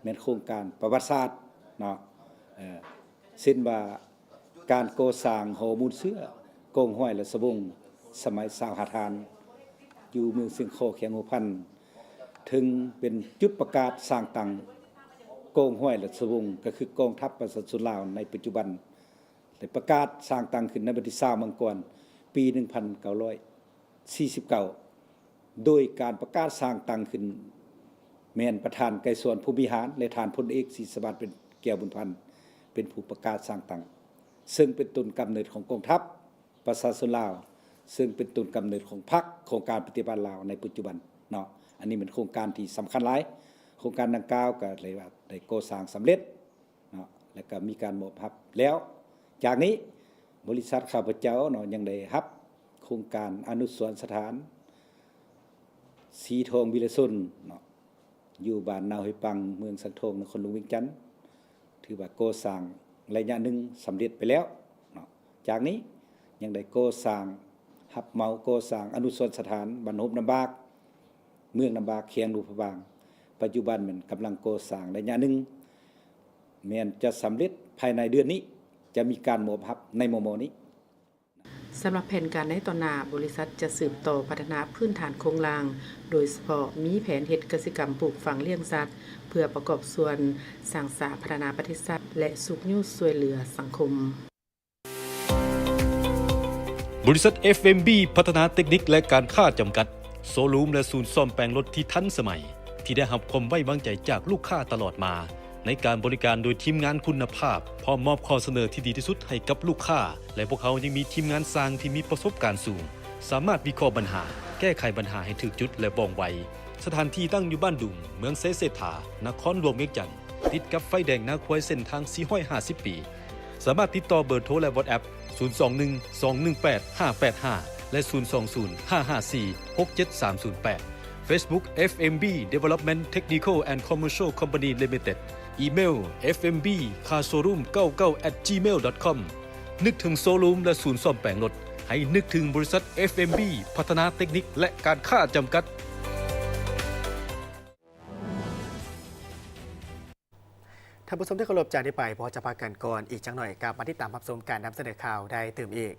[SPEAKER 11] แม่นโครงการประวัติศาสตร์เนาะเช่นว่าการก่อสร้างหอมูลเสื้อกองห้อยราชวงศ์สมัยสาวหาทานอยู่เมืองเสียงโคแขวงหัวพันถึงเป็นจุดประกาศสร้างตั้งกองห้อยราชวงศ์ก็คือกองทัพประชาชนลาวในปัจจุบันได้ประกาศสร้างตั้งขึ้นในวันที่20มังกรปี1949โดยการประกาศสร้างตั้งขึ้นแม่นประธานไกรสวนผู้บริหารและฐานพลเอกศรีสวัสดิ์เป็นแก้วบุญพันธ์เป็นผู้ประกาศสร้างตั้งซึ่งเป็นต้นกำเนิดของกองทัพประชาชนลาวซึ่งเป็นต้นกำเนิดของพรรคโครงการปฏิบัติลาวในปัจจุบันเนาะอันนี้เป็นโครงการที่สำคัญหลายโครงการดังกล่าวก็เลยว่าได้ก่อสร้างสำเร็จเนาะแล้วก็มีการมอบรับแล้วจากนี้บริษัทข้าพเจ้าเนาะยังได้รับโครงการอนุสรณ์สถานสีทองวิลชนเนาะอยู่บ้านนาหอยปังเมืองสังทองนครหลวงเวียงจันทน์ถือว่าก่อสร้างระยะหนึ่งสำเร็จไปแล้วเนาะจากนี้ยังได้ก่อสร้างรับเหมาก่อสร้างอนุสรณ์สถานบ้านหบน้ำบากเมืองน้ำบากเคียงรูปบางปัจจุบันมันกำลังก่อสร้างระยะหนึ่งแม้นจะสำเร็จภายในเดือนนี้จะมีการมอบรับในมม.นี้
[SPEAKER 10] สำหรับแผนการในต่อหน้าบริษัทจะสืบต่อพัฒนาพื้นฐานโครงลางโดยเฉพาะมีแผนเฮ็ดกสิกรรมปลูกฝังเลี้ยงสัตว์เพื่อประกอบส่วนสร้างสาพัฒนาประเทศชาติและสุขยุช่วยเหลือสังคม
[SPEAKER 7] บริษัท FMB พัฒนาเทคนิคและการค้าจำกัดโซลูมและศูนย์ซ่อมแปลงรถที่ทันสมัยที่ได้รับความไว้วางใจจากลูกค้าตลอดมาในการบริการโดยทีมงานคุณภาพพร้อมมอบข้อเสนอที่ดีที่สุดให้กับลูกค้าและพวกเขายังมีทีมงานสร้างที่มีประสบการณ์สูงสามารถวิเคราะห์ปัญหาแก้ไขปัญหาให้ถูกจุดและว่องไวสถานที่ตั้งอยู่บ้านดุงเมืองเซเสถานครหลวงเวียงจันทน์ติดกับไฟแดงนาควายเส้นทาง450 ปีสามารถติดต่อเบอร์โทรและ WhatsApp 021-218-585 และ 020-554-67308 Facebook FMB Development Technical and Commercial Company Limited อีเมล fmbcarshowroom99@gmail.com นึกถึงโซลูมและศูนย์ซ่อมแปลงรถให้นึกถึงบริษัท FMB พัฒนาเทคนิคและการค้าจำกัด
[SPEAKER 2] ท่านผู้ชมที่เคารพจากนี้ไปพอจะพากันก่อนอีกจังหน่อยกับมาติดตามรับชมการนำเสนอข่าวได้ตื่มอีก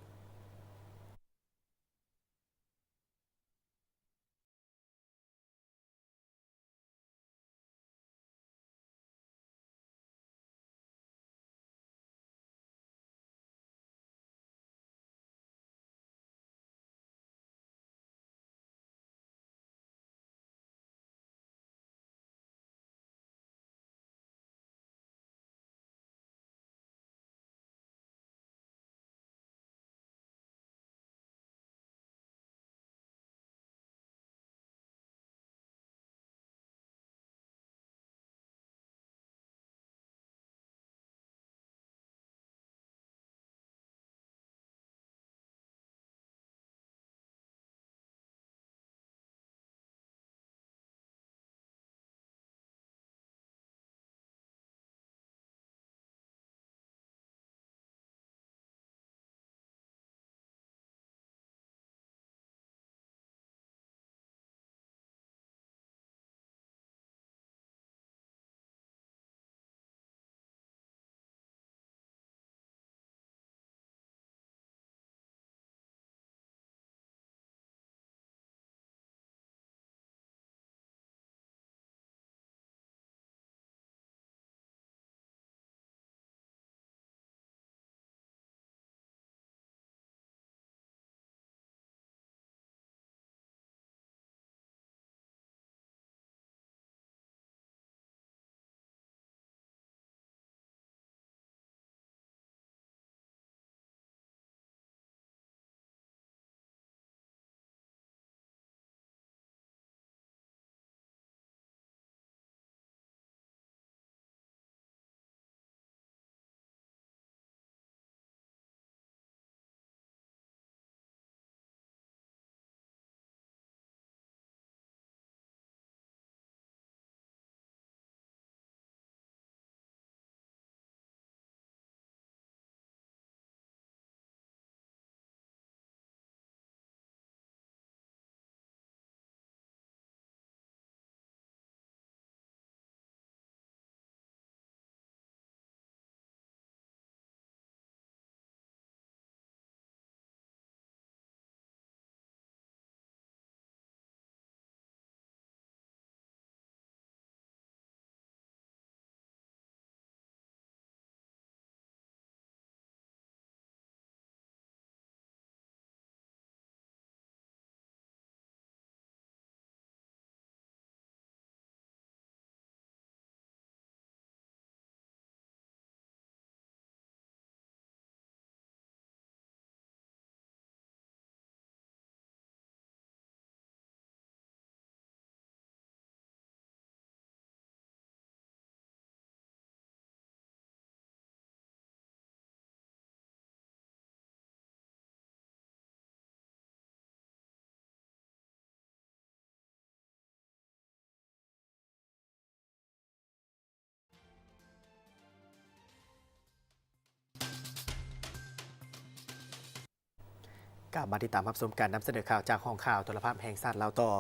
[SPEAKER 2] กลับมาติดตามรับชมการนำเสนอข่าวจากห้องข่าวโทรภาพแห่งชาติเราต่อ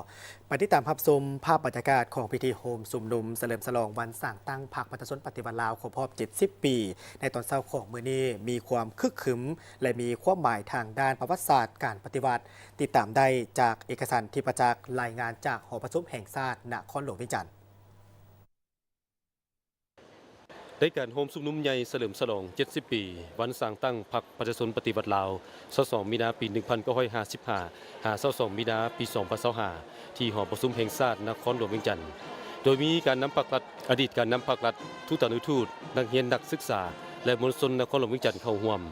[SPEAKER 2] ไปติดตามรับชมภาพบรรยากาศของพิธีโฮมสุมนุมเฉลิมฉลองวันสร้างตั้งพรรคประชาชนปฏิวัติลาวครบรอบ70 ปี ในตอนเช้าของมื้อนี้มีความคึกครึ้มและมีความหมายทางด้านประวัติศาสตร์การปฏิวัติติดตามได้จากเอกสารที่ประจักษ์รายงานจากหอประชุมแห่งชาตินครหลวงวิจันทร์
[SPEAKER 7] ในการโฮมสุมนุมใหญ่เฉลิมฉลอง70 ปีวันสร้างตั้งพรรคประชาชนปฏิวัติลาว22 มีนาปี 1955 22 มีนาปี 2025 ที่หอประชุมแห่งชาตินครหลวงเวียงจันทน์โดยมีการนำพรรครัฐอดีตการนำพรรครัฐทูตอนุทูตนักเรียนนักศึกษาและมวลชนนครหลวงเวียงจันทน์เข้าร่วม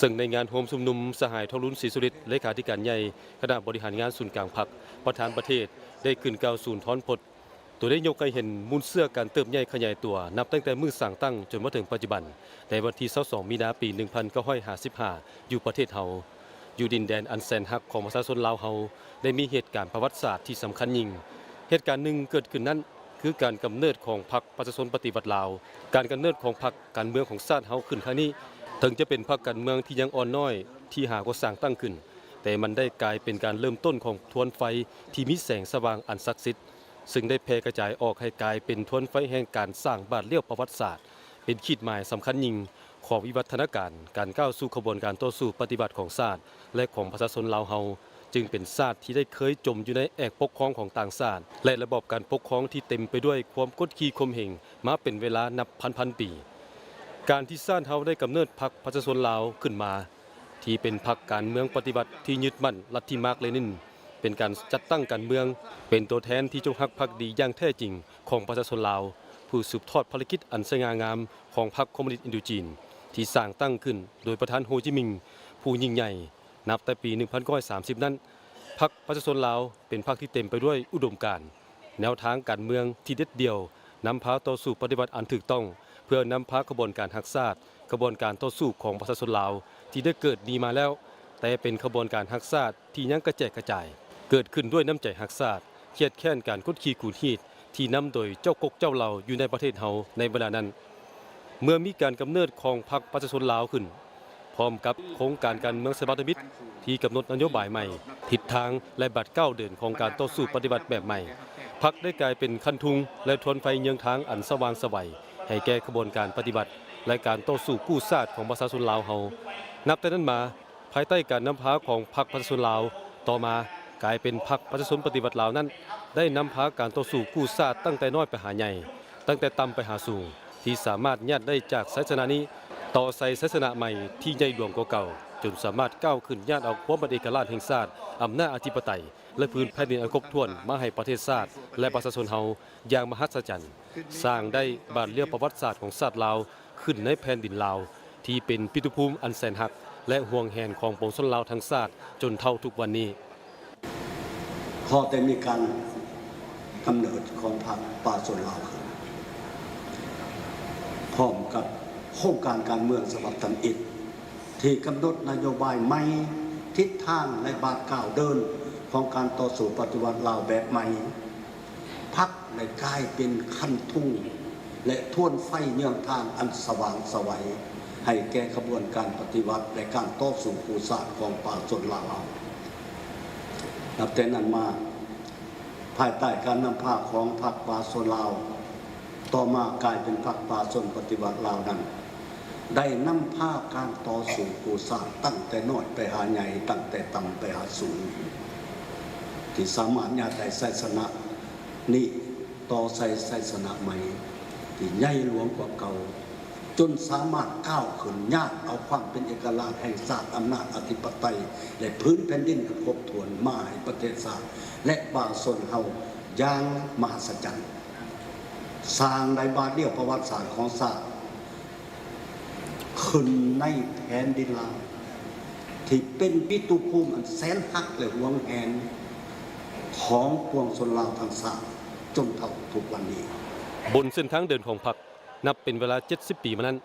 [SPEAKER 7] ซึ่งในงานโฮมชุมนุมสหายทองลุ้นศรีสุริตเลขาธิการใหญ่คณะบริหารงานศูนย์กลางพรรคประธานประเทศได้ขึ้นกล่าวศูนย์ท้อนพดตัวได้ยกให้เห็นมูลเสื้อการเติบใหญ่ขยายตัวนับตั้งแต่มือสร้างตั้งจนมาถึงปัจจุบันในวันที่22 มีนาปี 1955 อยู่ประเทศเฮาอยู่ดินแดนอันแสนฮักของประชาชนลาวเฮาได้มีเหตุการณ์ประวัติศาสตร์ที่สำคัญยิ่งเหตุการณ์หนึ่งเกิดขึ้นนั้นคือการกำเนิดของพรรคประชาชนปฏิวัติลาวการกำเนิดของพรรคการเมืองของชาติเฮาขึ้นครั้งนี้ถึงจะเป็นพรรคการเมืองที่ยังอ่อนน้อยที่หาก็สร้างตั้งขึ้นแต่มันได้กลายเป็นการเริ่มต้นของทวนไฟที่มีแสงสว่างอันศักดิ์สิทธิ์ซึ่งได้แพร่กระจายออกให้กลายเป็นทวนไฟแห่งการสร้างบาทเลี้ยวประวัติศาสตร์เป็นขีดหมายสำคัญยิ่งของวิวัฒนาการการก้าวสู่ขบวนการต่อสู้ปฏิบัติของชาติและของประชาชนลาวเฮาจึงเป็นชาติที่ได้เคยจมอยู่ในแอกปกครองของต่างชาติและระบบการปกครองที่เต็มไปด้วยความกดขี่ข่มเหงมาเป็นเวลานับพันปีการที่ชาติเฮาได้กำเนิดพรรคประชาชนลาวขึ้นมาที่เป็นพรรคการเมืองปฏิบัติที่ยึดมั่นลัทธิมาร์กเลนินเป็นการจัดตั้งการเมืองเป็นตัวแทนที่จงรักภักดีอย่างแท้จริงของประชาชนลาวผู้สืบทอดภารกิจอันสง่างามของพรรคคอมมิวนิสต์อินโดจีนที่สร้างตั้งขึ้นโดยประธานโฮจิมินห์ผู้ยิ่งใหญ่นับแต่ปี 1930 นั้นพรรคประชาชนลาวเป็นพรรคที่เต็มไปด้วยอุดมการณ์แนวทางการเมืองที่เด็ดเดี่ยวนำพาต่อสู่ปฏิบัติอันถูกต้องเพื่อนำพากระบวนการรักษากระบวนการต่อสู้ของประชาชนลาวที่ได้เกิดดีมาแล้วแต่เป็นกระบวนการรักษาที่ยังกระแจกกระจายเกิดขึ้นด้วยน้ำใจรักษาเครียดแค้นการกดขี่ขูดขีดที่นำโดยเจ้ากกเจ้าเหล่าอยู่ในประเทศเฮาในเวลานั้นเมื่อมีการกำเนิดของพรรคประชาชนลาวขึ้นพร้อมกับโครงการการเมืองสมรรถมิตรที่กำหนดนโยบายใหม่ทิศทางและบัตรก้าวเดินของการต่อสู้ปฏิบัติแบบใหม่พรรคได้กลายเป็นคันทุงและทวนไฟเยืองทางอันสว่างไสวให้แก่กระบวนการปฏิบัติและการต่อสู้กู้ชาติของประชาชนลาวเฮานับแต่นั้นมาภายใต้การนำพาของพรรคประชาชนลาวต่อมากลายเป็นพรรคประชาชนปฏิวัติลาวนั้นได้นำพาการต่อสู้กู้ชาติตั้งแต่น้อยไปหาใหญ่ตั้งแต่ต่ำไปหาสูงที่สามารถญาติได้จากศาสนานี้ต่อใส่ศาสนาใหม่ที่ใหญ่หลวงกว่าเก่าจนสามารถก้าวขึ้นญาติเอาความเป็นเอกราชแห่งชาติอำนาจอธิปไตยและพื้นแผ่นดินอันครบถ้วนมาให้ประเทศชาติและประชาชนเฮาอย่างมหัศจรรย์สร้างได้บาทเลี้ยวประวัติศาสตร์ของชาติลาวขึ้นในแผ่นดินลาวที่เป็นปิตุภูมิอันแสนหักและห่วงแหนของปวงชนลาวทั้งชาติจนเท่าทุกวันนี้
[SPEAKER 12] พอได้มีการกำเนิดของพรรคประชาชนลาวขึ้นพร้อมกับโครงการการเมืองฉบับทำอิฐที่กำหนดนโยบายใหม่ทิศทางและบาทก้าวเดินของการต่อสู้ปฏิวัติลาวแบบใหม่พรรคได้กลายเป็นคันทุ่งและท่วนไฟเยืองทางอันสว่างไสวให้แก่ขบวนการปฏิวัติและการต่อสู้กู้ชาติของประชาชนลาวนับแต่นั้นมาภายใต้การนำพาของพรรคประชาชนลาวต่อมากลายเป็นพรรคประชาชนปฏิวัติลาวนั้นได้นำพาการต่อสู้กู้ชาติตั้งแต่น้อยไปหาใหญ่ตั้งแต่ต่ำไปหาสูงที่สามารถญาติได้ศาสนานี้ต่อใส่ศาสนาใหม่ที่ใหญ่หลวงกว่าเก่าจนสามารถก้าวขึ้นญาติเอาความเป็นเอกราชแห่งชาติอำนาจอธิปไตยและพื้นแผ่นดินครบถ้วนมาให้ประเทศชาติและประชาชนเฮาอย่างมหัศจรรย์สร้างได้บาทเดียวประวัติศาสตร์ของชาติขึ้นในแผ่นดินลาวที่เป็นปิตุภูมิอันแสนฮักและหวงแหนของปวงชนลาวทั้งชาติจนเท่าทุกวันนี้
[SPEAKER 7] บนเส้นทางเดินของพรรคนับเป็นเวลา70 ปีมานั้น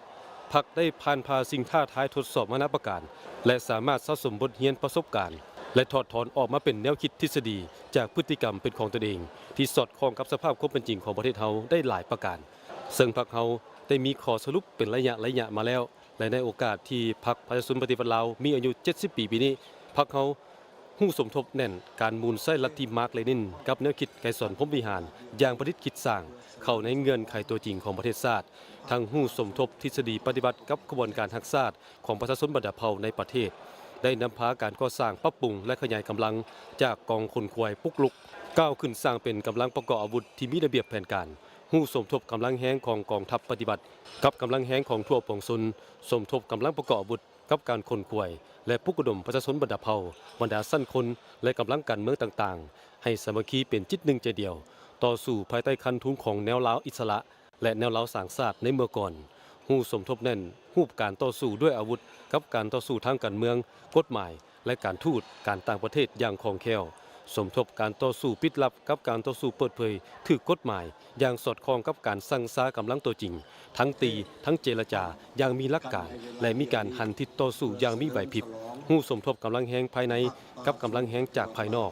[SPEAKER 7] พรรคได้ผ่านพาสิ่งท้าทายทดสอบมานับประการและสามารถสะสมบทเรียนประสบการณ์ และถอดถอนออกมาเป็นแนวคิดทฤษฎีจากพฤติกรรมเป็นของตนเองที่สอดคล้องกับสภาพความเป็นจริงของประเทศเฮาได้หลายประการซึ่งพรรคเฮาได้มีข้อสรุปเป็นระยะมาแล้วและในโอกาสที่พรรคประชาชนปฏิวัติลาวมีอายุ70 ปีปีนี้พรรคเฮาฮู้สมทบแน่นการมูลไส้ลัทธิมาร์กเลนินกับแนวคิดไกรสอนพรหมวิหารอย่างประดิษฐ์คิดสร้างเข้าในเงื่อนไขตัวจริงของประเทศชาติทั้งฮู้สมทบทฤษฎีปฏิบัติกับกระบวนการรักษาของประชาชนบรรดาเผ่าในประเทศได้นำพาการก่อสร้างปรับปรุงและขยายกำลังจากกองคนควายปุกลุกก้าวขึ้นสร้างเป็นกำลังประกอบอาวุธที่มีระเบียบแผนการฮู้สมทบกำลังแห้งของกองทัพปฏิบัติกับกำลังแห้งของทั่วปวงชนสมทบกำลังประกอบอาวุธกับการคนควายและปลุกอุดมประชาชนบรรดาเผ่าบรรดาสั้นคนและกำลังการเมืองต่างๆให้สามัคคีเป็นจิตหนึ่งใจเดียวต่อสู้ภายใต้คันทุนของแนวลาวอิสระและแนวลาวสร้างชาติในเมื่อก่อนฮู้สมทบแน่นฮู้การต่อสู้ด้วยอาวุธกับการต่อสู้ทางการเมืองกฎหมายและการทูตการต่างประเทศอย่างคล่องแคล่วสมทบการต่อสู้ปิดลับกับการต่อสู้เปิดเผยถูกกฎหมายอย่างสอดคล้องกับการสั่งซากำลังตัวจริงทั้งตีทั้งเจรจาอย่างมีหลักการและมีการหันทิศต่อสู้อย่างมีไหวพริบฮู้สมทบกำลังแห้งภายในกับกำลังแห้งจากภายนอก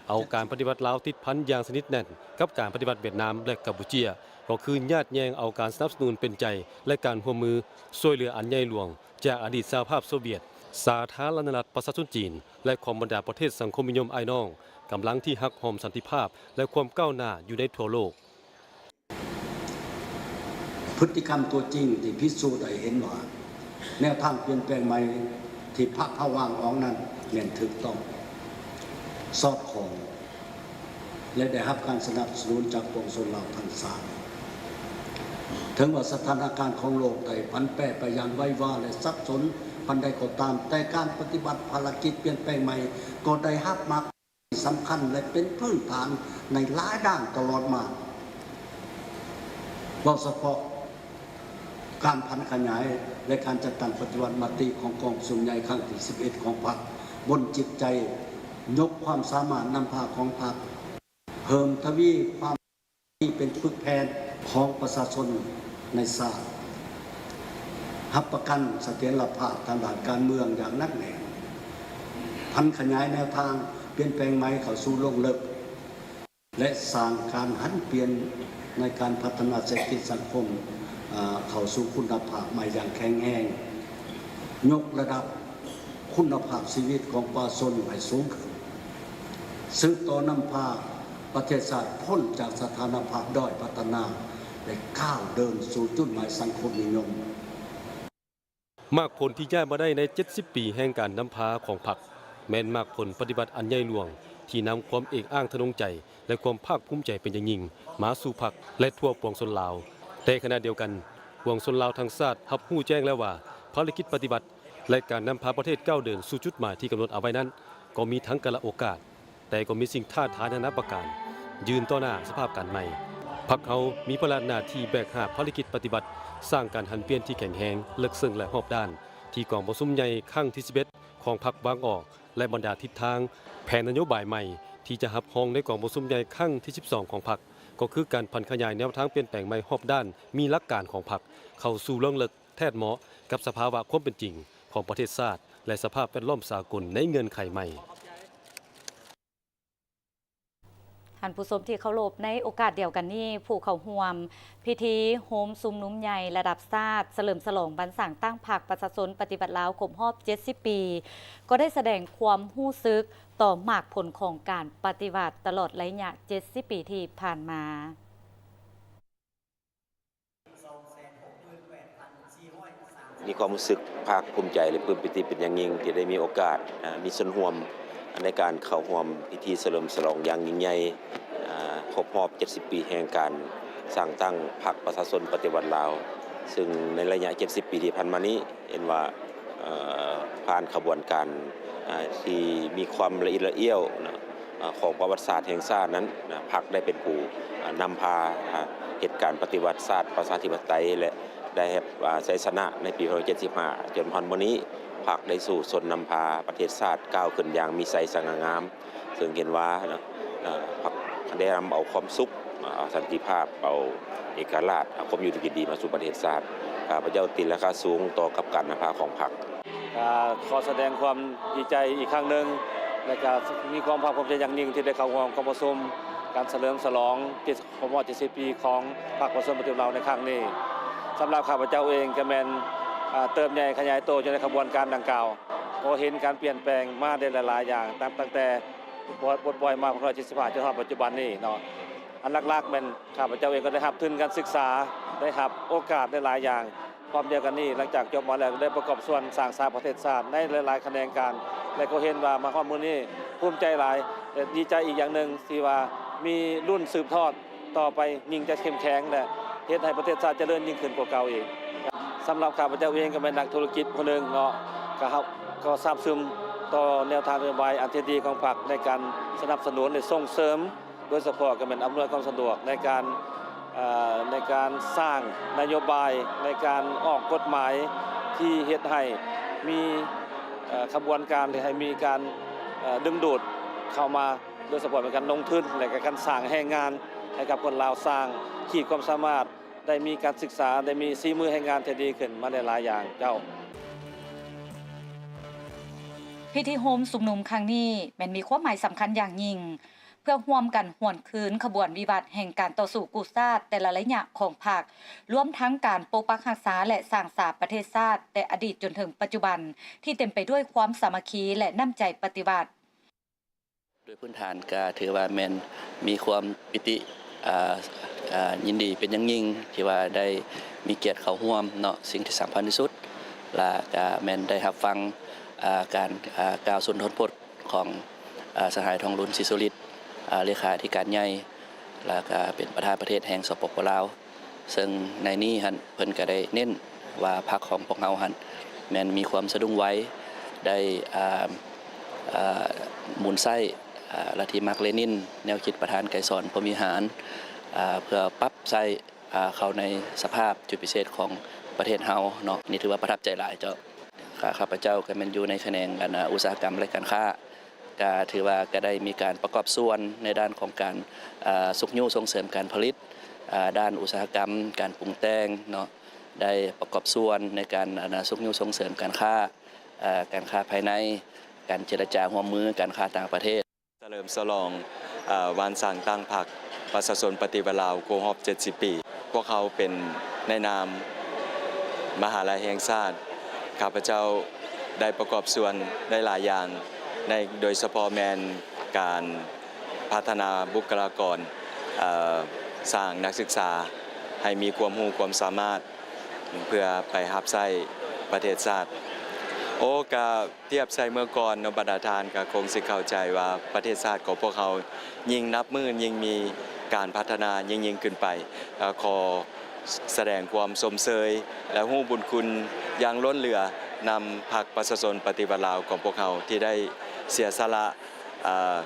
[SPEAKER 7] เอาการปฏิบัติลาวติดพันอย่างสนิทแน่นกับการปฏิบัติเวียดนามและกัมพูเชียก็คือญาติแยงเอาการสนับสนุนเป็นใจและการร่วมมือช่วยเหลืออันใหญ่หลวงจากอดีตสหภาพโซเวียตสาธารณรัฐประชาชนจีนและของบรรดาประเทศสังคมนิยมไอ้น้องกำลังที่ฮักหอมสันติภาพและความก้าวหน้าอยู่ในทั่วโลก
[SPEAKER 12] พฤติกรรมตัวจริงที่พิสูจน์ได้เห็นว่าแนวทางเปลี่ยนแปลงใหม่ที่พรรคพวางออกนั้นแม่นถูกต้องสอดคล้องและได้รับการสนับสนุนจากปวงชนลาวทั้งสามถึงว่าสถานการณ์ของโลกได้ผันแปรไปอย่างไววาและซับซ้อนปันใดก็ตามแต่การปฏิบัติภารกิจเปลี่ยนแปลงใหม่ก็ได้รับมาสำคัญและเป็นพื้นฐานในหลายด้านตลอดมาโดยเฉพาะการพันขยายและการจัดตั้งปฏิวัติมติของกองประชุมใหญ่ครั้งที่11ของพรรคบนจิตใจยกความสามารถนำพาของพรรคเพิ่มทวีความที่เป็นฝึกแผนของประชาชนในชาติรับประกันเสถียรภาพทางด้านการเมืองอย่างนักแน่นพันขยายแนวทางเปลี่ยนแปลงใหม่เข้าสู่โลกลึกและสร้างการหันเปลี่ยนในการพัฒนาเศรษฐกิจสังคมเข้าสู่คุณภาพใหม่อย่างแข็งแรงยกระดับคุณภาพชีวิตของประชาชนให้สูงขึ้นสืบต่อนำพาประเทศชาติพ้นจากสถานภาพด้อยพัฒนาและก้าวเดินสู่จุดหมายสังคมนิยม
[SPEAKER 7] มากผลที่ย้ายมาได้ใน70 ปีแห่งการนำพาของพรรคแม้นมากผลปฏิบัติอันใหญ่หลวงที่นำความเอกอ้างทะนงใจและความภาคภูมิใจเป็นอย่างยิ่งมาสู่พรรคและทั่วปวงชนลาวแต่ขณะเดียวกันปวงชนลาวทั้งชาติรับรู้แจ้งแล้วว่าภารกิจปฏิบัติและการนำพาประเทศก้าวเดินสู่จุดหมายที่กำหนดเอาไว้นั้นก็มีทั้งกาลโอกาสแต่ก็มีสิ่งท้าทายนานาประการยืนต่อหน้าสภาพการใหม่พรรคเฮามีภาระหน้าที่แบกหาบภารกิจปฏิบัติสร้างการหันเปลี่ยนที่แข็งแรงลึกซึ้งและรอบด้านที่กองประชุมใหญ่ครั้งที่11ของพรรควางออกและบรรดาทิศทางแผนนโยบายใหม่ที่จะรับรองในกองประชุมใหญ่ครั้งที่12ของพรรคก็คือการพันขยายแนวทางเปลี่ยนแปลงใหม่รอบด้านมีหลักการของพรรคเข้าสู่เรื่องลึกแท้เหมาะกับสภาวะความเป็นจริงของประเทศชาติและสภาพแวดล้อมสากลในเงื่อนไขใหม่
[SPEAKER 1] ท่านผู้ชมที่เคารพในโอกาสเดียวกันนี้ผู้เข้าร่วมพิธีโฮมซุมนุ้มใหญ่ระดับชาติเฉลิมฉลองบรรษางตั้งพรรคประชาชนปฏิบัติลาวครบรอบ70 ปีก็ได้แสดงความรู้สึกต่อหมากผลของการปฏิบัติตลอดระยะ70 ปีที่ผ่านมา
[SPEAKER 13] มีความรู้สึกภาคภูมิใจและปลื้มปิติเป็นอย่างยิ่งที่ได้มีโอกาสมีส่วนร่วมในการเข้าร่วมพิธีเฉลิมฉลองอย่างยิ่งใหญ่ครบรอบ70 ปีแห่งการสร้างตั้งพรรคประชาชนปฏิวัติลาวซึ่งในระยะ70 ปีที่ผ่านมานี้เห็นว่าผ่านขบวนการที่มีความละเอียดละเอียวของประวัติศาสตร์แห่งชาตินั้นพรรคได้เป็นผู้นำพาเหตุการณ์ปฏิวัติศาสตร์ประชาธิปไตยและได้ชัยชนะในปี1975จนพันวันนี้พรรคได้สู่ชนนำพาประเทศชาติก้าวขึ้นอย่างมีไสสง่างามซึ่งเห็นว่าพรรคได้นำเอาความสุขเอาสันติภาพเอาเอกราชเอาความอยู่ดีมาสู่ประเทศชาติข้าพเจ้าติดราคาสูงต่อกับการนำพาของพรรค
[SPEAKER 14] ขอแสดงความดีใจอีกครั้งหนึ่ง และก็มีความภาคภูมิใจอย่างยิ่งที่ได้เข้าร่วมการประชุมการเฉลิมฉลองครบรอบ70 ปีของพรรคประชาชนปฏิวัติลาวในครั้งนี้สำหรับข้าพเจ้าเองก็แม่นเติมใหญ่ขยายโตอยู่ในขบวนการดังกล่าวก็เห็นการเปลี่ยนแปลงมาได้หลายๆอย่างตั้งแต่บทปล่อยมา175จนถึงปัจจุบันนี้เนาะอันหลักๆแม่นข้าพเจ้าเองก็ได้รับทุนการศึกษาได้รับโอกาสได้หลายอย่างพร้อมเดียวกันนี้หลังจากจบมาแล้วได้ประกอบส่วนสร้างสรรค์ประเทศชาติในหลายๆแขนงการและก็เห็นว่ามาฮอดมื้อนี้ภูมิใจหลายและดีใจอีกอย่างหนึ่งที่ว่ามีรุ่นสืบทอดต่อไปยิ่งจะเข้มแข็งและเฮ็ดให้ประเทศชาติเจริญยิ่งขึ้นกว่าเก่าอีกสำหรับข้าพเจ้าเองก็เป็นนักธุรกิจคนหนึ่งเนาะก็ซาบซึ้งต่อแนวทางนโยบายอันที่ดีของพรรคในการสนับสนุนและส่งเสริมโดยเฉพาะก็เป็นอำนวยความสะดวกในการสร้างนโยบายในการออกกฎหมายที่เฮ็ดให้มีขบวนการที่ให้มีการดึงดูดเข้ามาโดยเฉพาะเป็นการลงทุนและการสร้างแรงงานให้กับคนลาวสร้างขีดความสามารถได้มีการศึกษาได้มีฝีมือแรงงานที่ดีขึ้นมาหลายอย่างเจ้า
[SPEAKER 1] พิธีโฮมสุมนุมครั้งนี้แม่นมีความหมายสำคัญอย่างยิ่งเพื่อร่วมกันหวนคืนขบวนวิวัฒน์แห่งการต่อสู้กู้ชาติแต่ละระยะของพรรครวมทั้งการปกปักรักษาและสร้างสรรค์ประเทศชาติแต่อดีตจนถึงปัจจุบันที่เต็มไปด้วยความสามัคคีและน้ำใจปฏิบัติ
[SPEAKER 13] โดยพื้นฐานก็ถือว่าแม่นมีความปิติยินดีเป็นอย่างยิ่งที่ว่าได้มีเกียรติเข้าร่วมเนาะสิ่งที่สำคัญที่สุดและก็แม่นได้รับฟังการกล่าวสุนทรพจน์ของสหายทองรุ่นศรีสุฤทธิ์เลขาธิการใหญ่และก็เป็นประธานประเทศแห่งสปปลาวซึ่งในนี้หั่นเพิ่นก็ได้เน้นว่าพรรคของพวกเราหั่นแม่นมีความสะดุ้งไว้ได้หมุนไส้ลัทธิมาร์กเลนินแนวคิดประธานไกรสอนพรหมวิหารเพื่อปรับใส่เข้าในสภาพจุดพิเศษของประเทศเฮาเนาะนี่ถือว่าประทับใจหลายเจ้าข้าพเจ้าก็แม่นอยู่ในแขนงอุตสาหกรรมและการค้าก็ถือว่าก็ได้มีการประกอบส่วนในด้านของการสุขยุ่ส่งเสริมการผลิตด้านอุตสาหกรรมการปรุงแต่งเนาะได้ประกอบส่วนในการสุขยุ่ส่งเสริมการค้าภายในการเจรจาร่วมมือการค้าต่างประเทศ
[SPEAKER 15] เฉลิมฉลองวันสร้างตั้งพรรคประชาชนปฏิวัติลาวครบรอบ70 ปีพวกเขาเป็นในนามมหาลัยแห่งชาติข้าพเจ้าได้ประกอบส่วนได้หลายอย่างโดยเฉพาะแมนการพัฒนาบุคลากรสร้างนักศึกษาให้มีความรู้ความสามารถเพื่อไปรับใช้ประเทศชาติก็เทียบใช้เมื่อก่อนนบรรดาทานก็คงสิเข้าใจว่าประเทศชาติของพวกเขายิ่งนับมือยิ่งมีการพัฒนายิ่งขึ้นไปขอแสดงความสมเสยและฮู้บุญคุณอย่างล้นเหลือนำพรรคประชาชนปฏิวัติลาวของพวกเขาที่ได้เสียสละ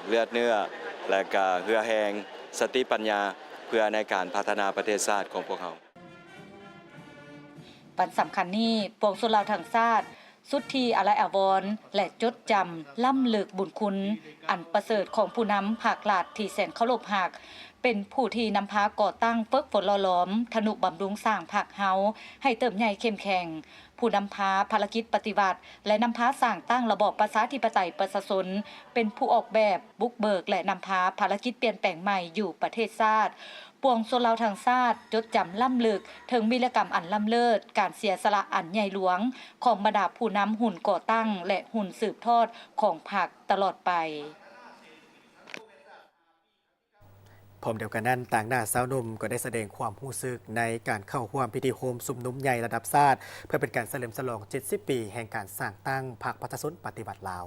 [SPEAKER 15] เลือดเนื้อและก็เหือแหงสติปัญญาเพื่อในการพัฒนาประเทศชาติของพวกเขา
[SPEAKER 1] วันสำคัญนี้ปวงชนลาวทั้งชาติสุดที่อาลัยอาวรณ์และจดจำล้ำลึกบุญคุณอันประเสริฐของผู้นำภาครัฐที่แสนเคารพหักเป็นผู้ที่นำพาก่อตั้งฝึกฝนหล่อหลอมทนุบำรุงสร้างภาคเฮาให้เติบใหญ่เข้มแข็งผู้นำพาภารกิจปฏิบัติและนำพาสร้างตั้งระบอบประชาธิปไตยประชาชนเป็นผู้ออกแบบบุกเบิกและนำพาภารกิจเปลี่ยนแปลงใหม่อยู่ประเทศชาติปวงชนลาวทั้งชาติจดจำล้ำลึกถึงวีรกรรมอันล้ำเลิศการเสียสละอันใหญ่หลวงของบรรดาผู้นำหุ่นก่อตั้งและหุ่นสืบทอดของพรรคตลอดไป
[SPEAKER 2] พร้อมเดียวกันนั้นต่างหน้าสาวหนุ่มก็ได้แสดงความรู้สึกในการเข้าร่วมพิธีโฮมสุมนุมใหญ่ระดับชาติเพื่อเป็นการเฉลิมฉลอง70 ปีแห่งการสร้างตั้งพรรคประชาชนปฏิวัติลาว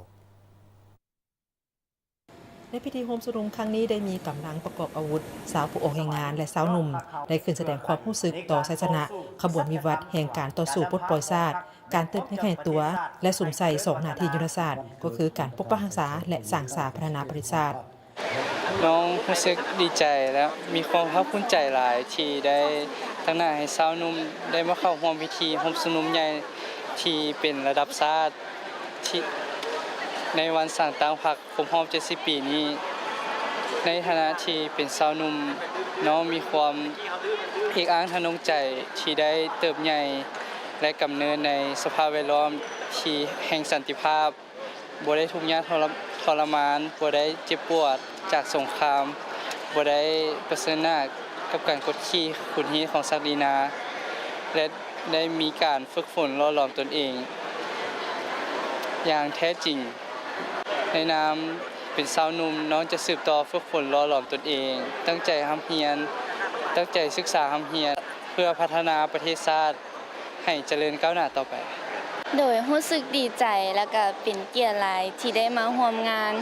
[SPEAKER 4] ในพิธีโฮมสุมนุมครั้งนี้ได้มีกำลังประกอบอาวุธสาวผู้ออกแห่งงานและสาวหนุ่มได้ขึ้นแสดงความรู้สึกต่อชัยชนะขบวนวิวัฒน์แห่งการต่อสู้ปลดปล่อยชาติการเติบให้แข่งตัวและสุ่มใส่2หน้าที่ยุทธศาสตร์ก็คือการปกปักรักษาและสร้างสรรค์พัฒนาประเทศชาติ
[SPEAKER 16] น้องรู้สึกดีใจและมีความภาคภูมิใจหลายที่ได้ตั้งหน้าให้สาวหนุ่มได้มาเข้าร่วมพิธีโฮมสุมนุมใหญ่ที่เป็นระดับชาติที่ในวันสร้างตั้งพรรคครบรอบ70 ปีนี้ในฐานะที่เป็นสาวหนุ่มน้องมีความเอกอ้างทางน้องใจที่ได้เติบใหญ่และกำเนิดในสภาพแวดล้อมที่แห่งสันติภาพบ่ได้ทุกข์ยากท ทรมานบ่ได้เจ็บปวดจากสงครามบ่ได้เผชิญหน้ากับการกดขี่ขุนฮีของศักดินาและได้มีการฝึกฝนหล่อหลอมตนเองอย่างแท้จริงในนามเป็นสาวหนุ่มน้องจะสืบต่อฝึกฝนหล่อหลอมตนเองตั้งใจทำเรียนตั้งใจศึกษาทำเรียนเพื่อพัฒนาประเทศชาติให้เจริญก้าวหน้าต่อไป
[SPEAKER 6] โดยรู้สึกดีใจและก็เป็นเกียรติหลายที่ได้มาร่วมงาน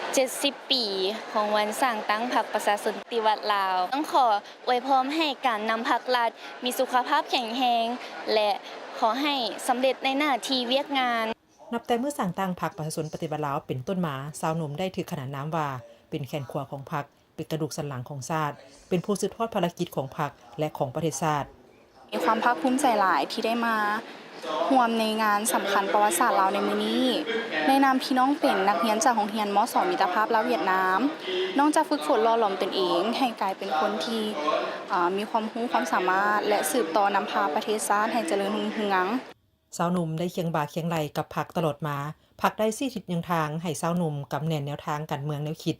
[SPEAKER 6] 70 ปีของวันสร้างตั้งพรรคประชาชนปฏิวัติลาวต้องขออวยพรให้การนำพรรครัฐมีสุขภาพแข็งแรงและขอให้สำเร็จในหน้าที่เวียกงาน
[SPEAKER 4] นับแต่เมื่อสั่งตั้งพรรคประชาชนปฏิบัติลาวเป็นต้นมาสาวหนุ่มได้ถือขนานนามว่าเป็นแขนขวาของพรรคเป็นกระดูกสันหลังของชาติเป็นผู้สืบทอดภารกิจของพรรคและของประเทศชาติ
[SPEAKER 17] มีความภาคภูมิใจหลายที่ได้มาร่วมในงานสำคัญประวัติศาสตร์ลาวในมื้อนี้ในนามพี่น้องเป็นนักเรียนจากโรงเรียนม.2 มิตรภาพลาวเวียดนามน้องจะฝึกฝนหล่อหลอมตนเองให้กลายเป็นคนที่มีความรู้ความสามารถและสืบต่อนำพาประเทศชาติให้เจริญรุ่งเรือง
[SPEAKER 4] สาวหนุ่มได้เคียงบ่าเคียงไหลกับพรรคตลอดมาพรรคได้ชี้ทิศยังทางให้สาวหนุ่มกำแน่นแนวทางการเมืองแนวคิด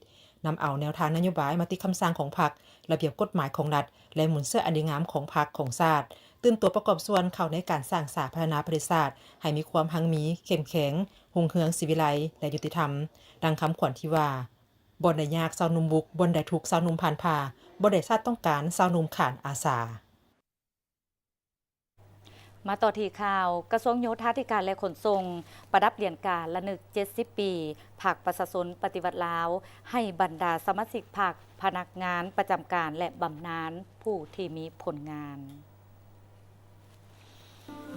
[SPEAKER 4] นำเอาแนวทางนโยบายมติคำสั่งของพรรคระเบียบกฎหมายของรัฐและหมุนเสื้ออันดีงามของพรรคของชาติตื่นตัวประกอบส่วนเข้าในการสร้างสาธารณประเทศชาติให้มีความหังมีเข้มแข็งรุ่งเรืองศิวิไลและยุติธรรมดังคำขวัญที่ว่าบ่ได้ยากสาวหนุ่มบุกบ่ได้ทุกข์สาวหนุ่มผ่านผ่าบ่ได้ชาติต้องการสาวหนุ่มขานอาสา
[SPEAKER 1] มาต่อที่ข่าวกระทรวงโยธาธิการและขนส่งประดับเหรียญการระลึก70 ปีพรรคประชาชนปฏิวัติลาวให้บรรดาสมาชิกพรรคพนักงานประจำการและบำนาญผู้ที่มีผลงาน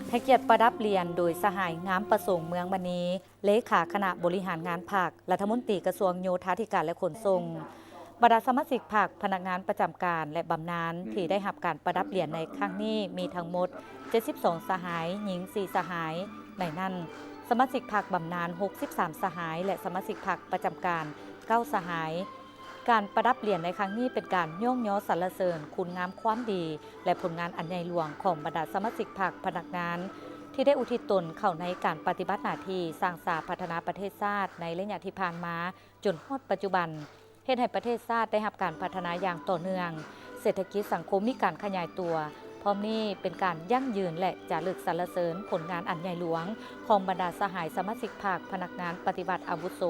[SPEAKER 1] ให้เกียรติประดับเหรียญโดยสหายงามประสงค์เมืองมณีเลขาคณะบริหารงานพรรครัฐมนตรีกระทรวงโยธาธิการและขนส่งบรรดาสมาชิกพรรคพนักงานประจำการและบำนาญที่ได้รับการประดับเหรียญในครั้งนี้มีทั้งหมด72 สหายหญิง4 สหายในนั้นสมาชิกพรรคบำนาญ63 สหายและสมาชิกพรรคประจำการ9 สหายการประดับเหรียญในครั้งนี้เป็นการย่องย้อสรรเสริญคุณงามความดีและผลงานอันใหญ่หลวงของบรรดาสมาชิกพรรคพนักงานที่ได้อุทิศตนเข้าในการปฏิบัติหน้าที่สร้างสรรค์พัฒนาประเทศชาติในระยะที่ผ่านมาจนฮอดปัจจุบันเฮ็ดให้ประเทศชาติได้รับการพัฒนาอย่างต่อเนื่องเศรษฐกิจสังคมมีการขยายตัวพร้อมนี้เป็นการยั่งยืนและจารึกสรรเสริญผลงานอันใหญ่หลวงของบรรดาสหายสมาชิกพรรคพนักงานปฏิบัติอาวุโส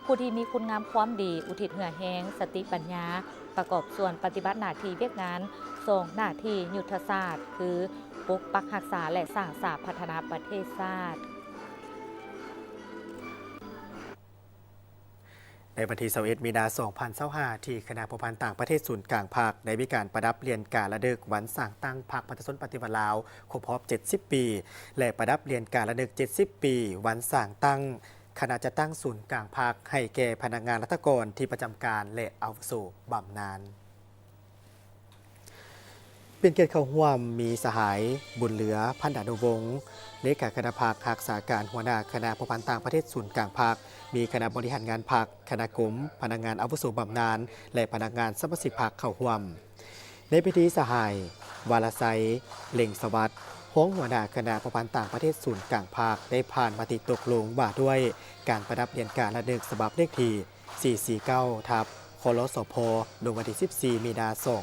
[SPEAKER 1] ผู้ที่มีคุณงามความดีอุทิศเหื่อแห้งสติปัญญาประกอบส่วนปฏิบัติหน้าที่เวียกงานส่งหน้าที่ยุทธศาสตร์คือปกปักรักษาและสร้างสรรค์พัฒนาประเทศชาติ
[SPEAKER 2] ในวันที่21 มีนาคม 2025ที่คณะผู้พันต่างประเทศศูนย์กลางภาคได้มีการประดับเหรียญการระลึกวันสร้างตั้งพรรคประชาชนปฏิวัติลาวครบรอบ70 ปีและประดับเหรียญการระลึก70 ปีวันสร้างตั้งคณะจะตั้งศูนย์กลางภาคให้แก่พนักงานรัฐกรที่ประจำการและอาวุโสบำนาญเป็นเกียรติเข้าร่วมมีสหายบุญเหลือพันดานุวงศ์เลขาคณะภาครักษาการหัวหน้าคณะผู้พันต่างประเทศศูนย์กลางภาคมีคณะบริหารงานพรรคคณะกรมพนักงานอาวุโสบำนาญและพนักงานสมาชิกพรรคเข้าร่วมในพิธีสหายวาลไซเล่งสวัสดิ์ห้องหัวหน้าคณะผู้พันต่างประเทศศูนย์กลางภาคได้ผ่านมติตกลงว่าด้วยการประดับเหรียญการระลึกฉบับเลขที่449ทับคลสพลงวันที่14 มีนาคม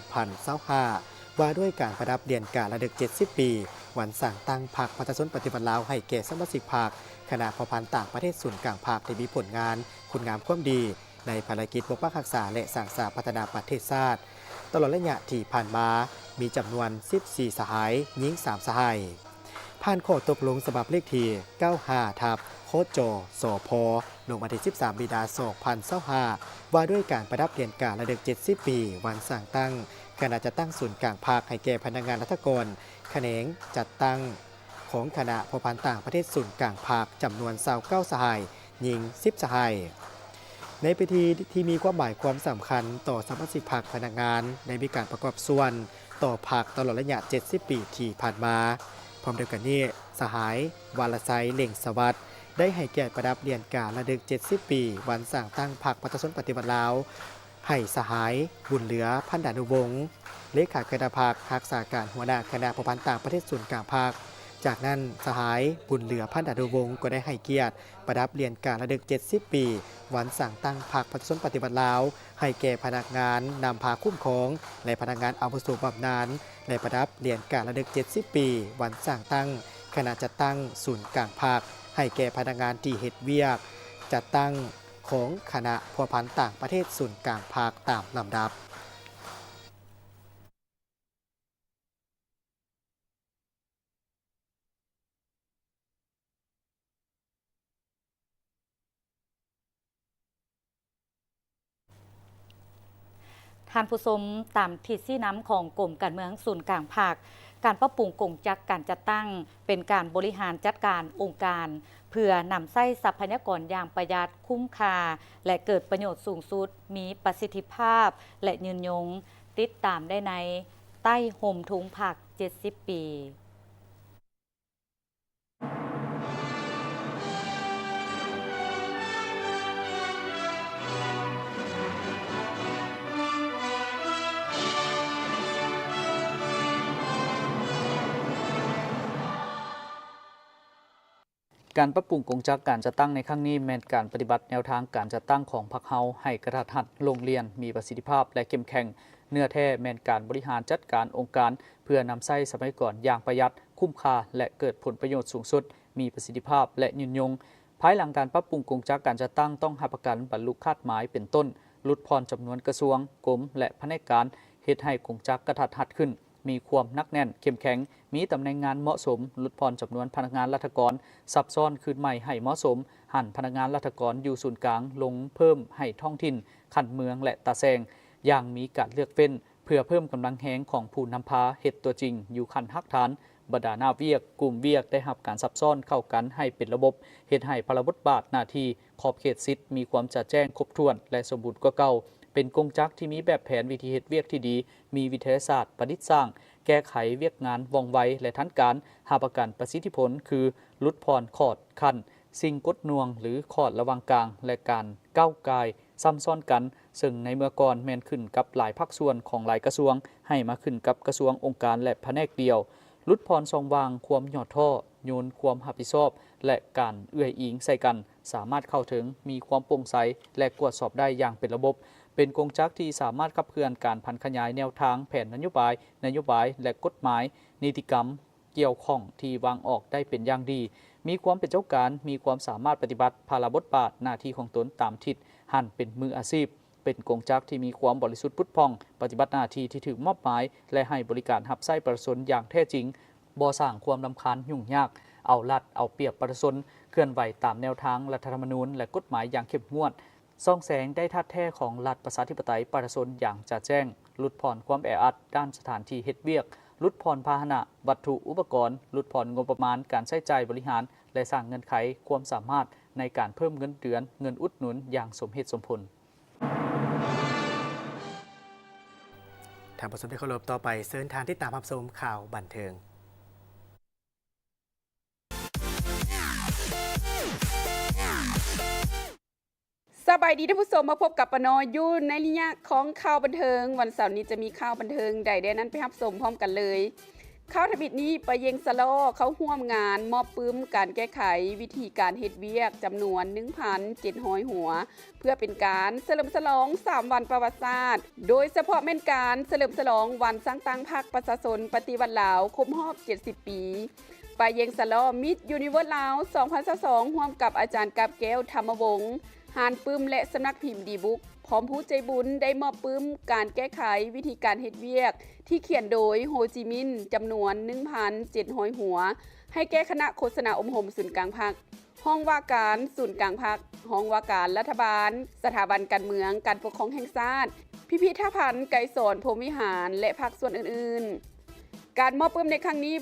[SPEAKER 2] 2025ว่าด้วยการประดับเหรียญการระลึก70 ปีวันสร้างตั้งพรรคประชาชนปฏิวัติลาวให้แก่สมาชิกพรรคคณะผู้พันต่างประเทศศูนย์กลางภาคได้มีผลงานคุณงามความดีในภารกิจปกปักรักษาและสร้างสรรค์พัฒนาประเทศชาติตลอดระยะที่ผ่านมามีจำนวน14 สหายหญิง3 สหายผ่านข้อตกลงฉบับเลขที่95ทับโคจสพลงวันที่13 มีนาคม 2025ว่าด้วยการประดับเหรียญการระลึก70 ปีวันสร้างตั้งคณะจะตั้งศูนย์กลางภาคให้แก่พนักงานรัฐกรแขนงจัดตั้งของคณะผู้พันต่างประเทศศูนย์กลางภาคจำนวน29 สหายหญิง10 สหายในพิธีที่มีความหมายความสำคัญต่อสมาชิกพรรคพนักงานได้มีการประกอบส่วนต่อพรรคตลอดระยะ70 ปีที่ผ่านมาพร้อมเดียวกันนี้สหายวาลไซเล่งสวัสดิ์ได้ให้เกียรติประดับเหรียญการระลึก70 ปีวันสร้างตั้งพรรคประชาชนปฏิวัติลาวให้สหายบุญเหลือพันดานุวงศ์เลขาคณะภาครักษาการหัวหน้าคณะผู้พันต่างประเทศศูนย์กลางภาค จากนั้นสหายบุญเหลือพันธุ์อนุวงศ์ก็ได้ให้เกียรติประดับเรียนการระลึก70 ปีวันสั่งตั้งพรรคประชาชนปฏิบัติลาวให้แก่พนักงานนำพาคุ้มครองและพนักงานอาวุโสบำนาญและประดับเรียนการระลึก70 ปีวันสั่งตั้งคณะจัดตั้งศูนย์กลางภาคให้แก่พนักงานที่เฮ็ดเวียกจัดตั้งของคณะพัวพันต่างประเทศศูนย์กลางภาคตามลำดับ
[SPEAKER 1] ท่านผู้ชมตามทิศซี่น้ำของกรมการเมืองศูนย์กลางภาคการปรับปรุงกงจักการจัดตั้งเป็นการบริหารจัดการองค์การเพื่อนำใช้ทรัพยากรอย่างประหยัดคุ้มค่าและเกิดประโยชน์สูงสุดมีประสิทธิภาพและยืนยงติดตามได้ในใต้ห่มถุงผัก70 ปี
[SPEAKER 18] การปรับปรุงกงจักการจัดตั้งในครั้งนี้แม้นการปฏิบัติแนวทางการจัดตั้งของพรรคเฮาให้กระทัดรัดโรงเรียนมีประสิทธิภาพและเข้มแข็งเนื้อแท้แม้นการบริหารจัดการองค์การเพื่อนำใช้ทรัพยากรอย่างประหยัดคุ้มค่าและเกิดผลประโยชน์สูงสุดมีประสิทธิภาพและยืนยงภายหลังการปรับปรุงกงจักการจัดตั้งต้องรับประกันบรรลุคาดหมายเป็นต้นลดพรจำนวนกระทรวงกรมและแผนกการเฮ็ดให้กงจักกระทัดรัดขึ้นมีความนักแน่นเข้มแข็งมีตำแหน่งงานเหมาะสมลดพรจำนวนพนักงานราชการซับซ้อนคืนใหม่ให้เหมาะสมหั่นพนักงานราชการอยู่ศูนย์กลางลงเพิ่มให้ท้องถิ่นขันเมืองและตาแซงอย่างมีการเลือกเฟ้นเพื่อเพิ่มกำลังแหงของผู้นำพาเฮ็ดตัวจริงอยู่ขันฮักฐานบรรดาหน้าเวียกกลุ่มเวียกได้รับการซับซ้อนเข้ากันให้เป็นระบบเฮ็ดให้พลบทบาทหน้าที่ขอบเขตสิทธิ์มีความชัดแจ้งครบถ้วนและสมบูรณ์กว่าเก่าเป็นกงจักที่มีแบบแผนวิธีเฮ็ดเวียกที่ดีมีวิทยาศาสตร์ประดิษฐ์สร้างแก้ไขเวียกงานว่องไวและทันการหาประกันประสิทธิผลคือลดพรขอดคันสิ่งกดน่วงหรือขอดระหว่างกลางและการก้าวกายซ้ำซ้อนกันซึ่งในเมื่อก่อนแม่นขึ้นกับหลายภาคส่วนของหลายกระทรวงให้มาขึ้นกับกระทรวงองค์การและแผนกเดียวลดพรทรงวางความหย่อท่อโยนความรับผิดชอบและการเอื้ออิงใส่กันสามารถเข้าถึงมีความโปร่งใสและตรวจสอบได้อย่างเป็นระบบเป็นกงจักที่สามารถขับเคลื่อนการพันขยายแนวทางแผนนโยบายและกฎหมายนิติกรรมเกี่ยวข้องที่วางออกได้เป็นอย่างดีมีความเป็นเจ้าการมีความสามารถปฏิบัติภาระบทบาทหน้าที่ของตนตามทิศหั่นเป็นมืออาชีพเป็นกงจักที่มีความบริสุทธิ์พุทธพองปฏิบัติหน้าที่ที่ถูกมอบหมายและให้บริการรับใช้ประชาชนอย่างแท้จริงบ่สร้างความรำคาญยุ่งยากเอารัดเอาเปรียบประชาชนเคลื่อนไหวตามแนวทางรัฐธรรมนูญและกฎหมายอย่างเข้มงวดส่องแสงได้ทัดแท้ของรัฐประชาธิปไตยประชาชนอย่างจะแจ้งลดพรความแออัดด้านสถานที่เฮ็ดเวียกลดพรพาหนะวัตถุอุปกรณ์ลดพรงบประมาณการใช้จ่ายบริหารและสร้างเงื่อนไขความสามารถในการเพิ่มเงินเดือนเงินอุดหนุนอย่างสมเหตุสมผล
[SPEAKER 2] ทางผู้ชมที่เคารพต่อไปเชิญทานที่ตามรับชมข่าวบันเทิง
[SPEAKER 19] สบายดีท่านผู้ชมมาพบกับปนอยู่ในระยะของข่าวบันเทิงวันเสาร์นี้จะมีข่าวบันเทิงใดๆนั้นไปรับชมพร้อมกันเลยข่าวทบิดนี้ไปเยงสะลอเขาร่วมงานมอบปื้มการแก้ไขวิธีการเฮ็ดเวียกจำนวน 1,700 หัวเพื่อเป็นการเฉลิมฉลอง3วันประวัติศาสตร์โดยเฉพาะแม่นการเฉลิมฉลองวันสร้างตั้งพรรคประชาชนปฏิวัติลาวครบรอบ70 ปีไปเยงสะลอมิสยูนิเวิร์สลาว2022ร่วมกับอาจารย์กับแก้วธรรมวงศ์หานปื้มและสำนักพิมพ์ดีบุ๊กพร้อมผู้ใจบุญได้มอบปื้มการแก้ไขวิธีการเฮ็ดเวียกที่เขียนโดยโฮจิมินห์จำนวน 1,700 หัวให้แก้คณะโฆษณาอมหมศูนย์กลางพรรคห้องว่าการศูนย์กลางพรรคห้องว่าการรัฐบาลสถาบันการเมืองการปกครองแห่งชาติพิพิธภัณฑ์ไกรสอนพรหมวิหารและพรรคส่วนอื่นๆการมอบปื้มในครั้งนี้